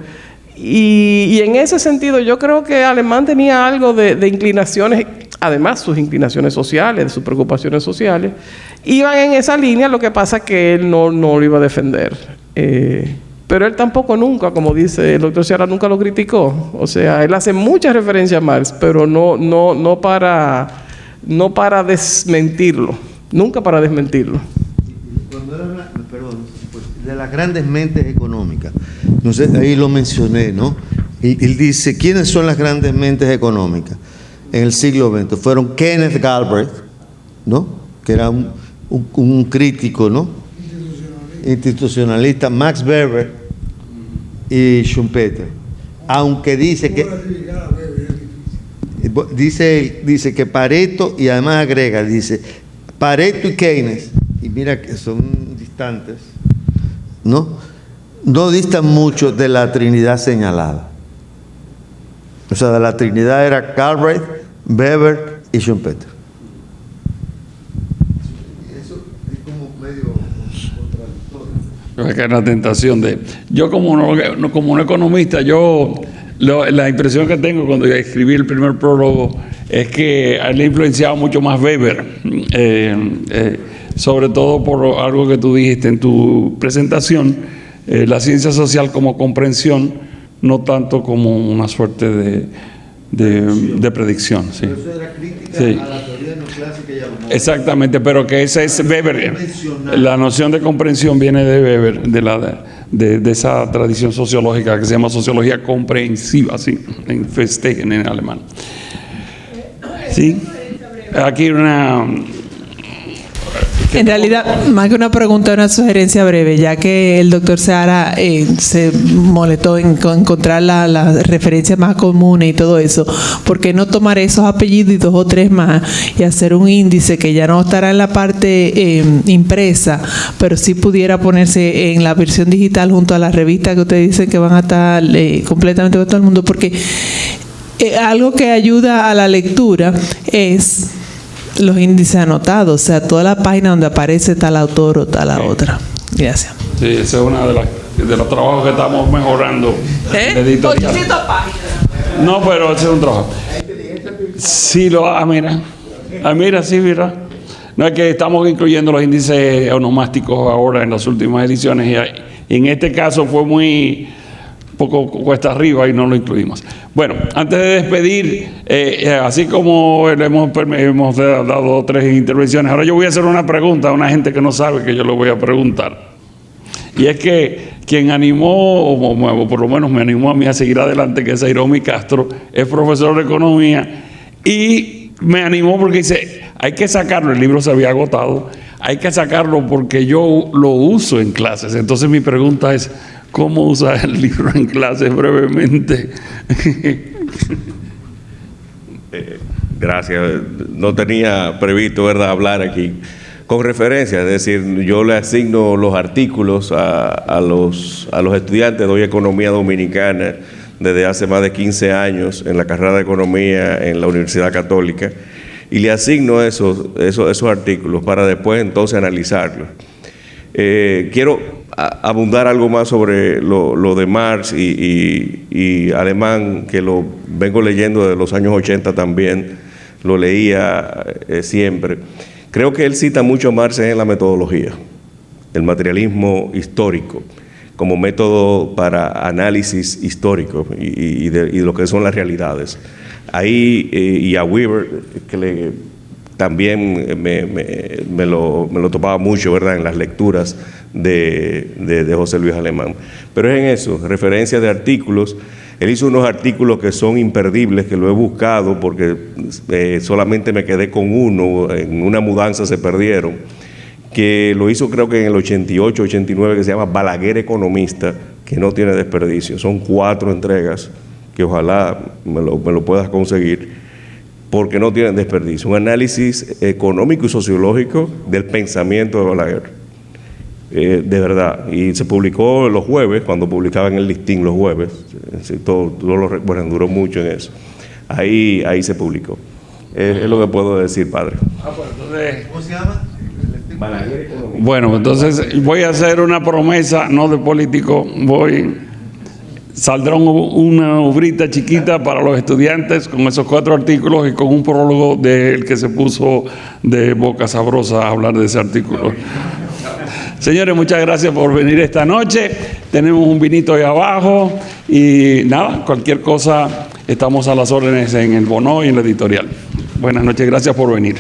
Y en ese sentido yo creo que Alemán tenía algo de inclinaciones, además sus inclinaciones sociales, sus preocupaciones sociales, iban en esa línea. Lo que pasa es que él no lo iba a defender. Pero él tampoco nunca, como dice el doctor Seara, nunca lo criticó. O sea, él hace mucha referencia a Marx, pero no para desmentirlo, nunca para desmentirlo. Cuando él habla, de las grandes mentes económicas, no sé, ahí lo mencioné, ¿no? Y él dice, ¿quiénes son las grandes mentes económicas en el siglo XX? Fueron Kenneth Galbraith, ¿no? Que era un crítico, ¿no? Institucionalista, Max Weber y Schumpeter. Aunque dice que dice que Pareto, y además agrega, dice Pareto y Keynes, y mira que son distantes, no distan mucho de la Trinidad señalada. O sea, de la Trinidad era Galbraith, Weber y Schumpeter. Eso es como medio contradictorio. Es que es una tentación de... Yo como un economista, la impresión que tengo cuando escribí el primer prólogo es que le ha influenciado mucho más Weber, sobre todo por algo que tú dijiste en tu presentación, la ciencia social como comprensión, no tanto como una suerte de predicción. Sí. Pero eso era crítica Sí. a la teoría neoclásica y a lo Exactamente, pero que esa es Weber. La noción de comprensión viene de Weber, de esa tradición sociológica que se llama sociología comprensiva, ¿sí? En Verstehen en alemán. ¿Sí? Aquí una... En realidad, más que una pregunta, una sugerencia breve, ya que el doctor Seara se molestó en encontrar las referencias más comunes y todo eso, ¿por qué no tomar esos apellidos y 2 o 3 más y hacer un índice que ya no estará en la parte impresa, pero sí pudiera ponerse en la versión digital junto a las revistas que ustedes dicen que van a estar completamente con todo el mundo? Porque algo que ayuda a la lectura es los índices anotados, o sea, toda la página donde aparece tal autor o tal otra. Gracias. Sí, ese es uno de los trabajos que estamos mejorando. De editorial. 800 páginas. No, pero ese es un trabajo. Sí, mira, sí, mira. No, es que estamos incluyendo los índices onomásticos ahora en las últimas ediciones y en este caso fue muy poco cuesta arriba y no lo incluimos. Bueno, antes de despedir, así como hemos dado 3 intervenciones, ahora yo voy a hacer una pregunta a una gente que no sabe que yo le voy a preguntar. Y es que quien animó, o por lo menos me animó a mí a seguir adelante, que es Jairomi Castro, es profesor de economía y me animó porque dice, hay que sacarlo, el libro se había agotado, hay que sacarlo porque yo lo uso en clases. Entonces mi pregunta es, ¿cómo usar el libro en clases brevemente? Gracias. No tenía previsto, ¿verdad?, hablar aquí con referencia, es decir, yo le asigno los artículos a los estudiantes, doy economía dominicana desde hace más de 15 años en la carrera de economía en la Universidad Católica y le asigno esos artículos para después entonces analizarlos. Quiero abundar algo más sobre lo de Marx y Alemán, que lo vengo leyendo desde los años 80 también, lo leía siempre. Creo que él cita mucho a Marx en la metodología, el materialismo histórico, como método para análisis histórico y de lo que son las realidades. Ahí, y a Weber, que también me lo topaba mucho, ¿verdad?, en las lecturas de José Luis Alemán. Pero es en eso, referencias de artículos. Él hizo unos artículos que son imperdibles, que lo he buscado porque solamente me quedé con uno, en una mudanza se perdieron, que lo hizo creo que en el 88, 89, que se llama Balaguer Economista, que no tiene desperdicio. Son 4 entregas, que ojalá me lo puedas conseguir, porque no tienen desperdicio. Un análisis económico y sociológico del pensamiento de Balaguer. De verdad, y se publicó los jueves, cuando publicaban el listín los jueves, bueno, duró mucho en eso, ahí se publicó, es lo que puedo decir, padre. ¿Cómo se llama? Bueno, entonces voy a hacer una promesa, no de político, saldrá una obrita chiquita para los estudiantes con esos 4 artículos y con un prólogo del que se puso de boca sabrosa a hablar de ese artículo. Señores, muchas gracias por venir esta noche. Tenemos un vinito ahí abajo y nada, cualquier cosa estamos a las órdenes en el Bono y en la editorial. Buenas noches, gracias por venir.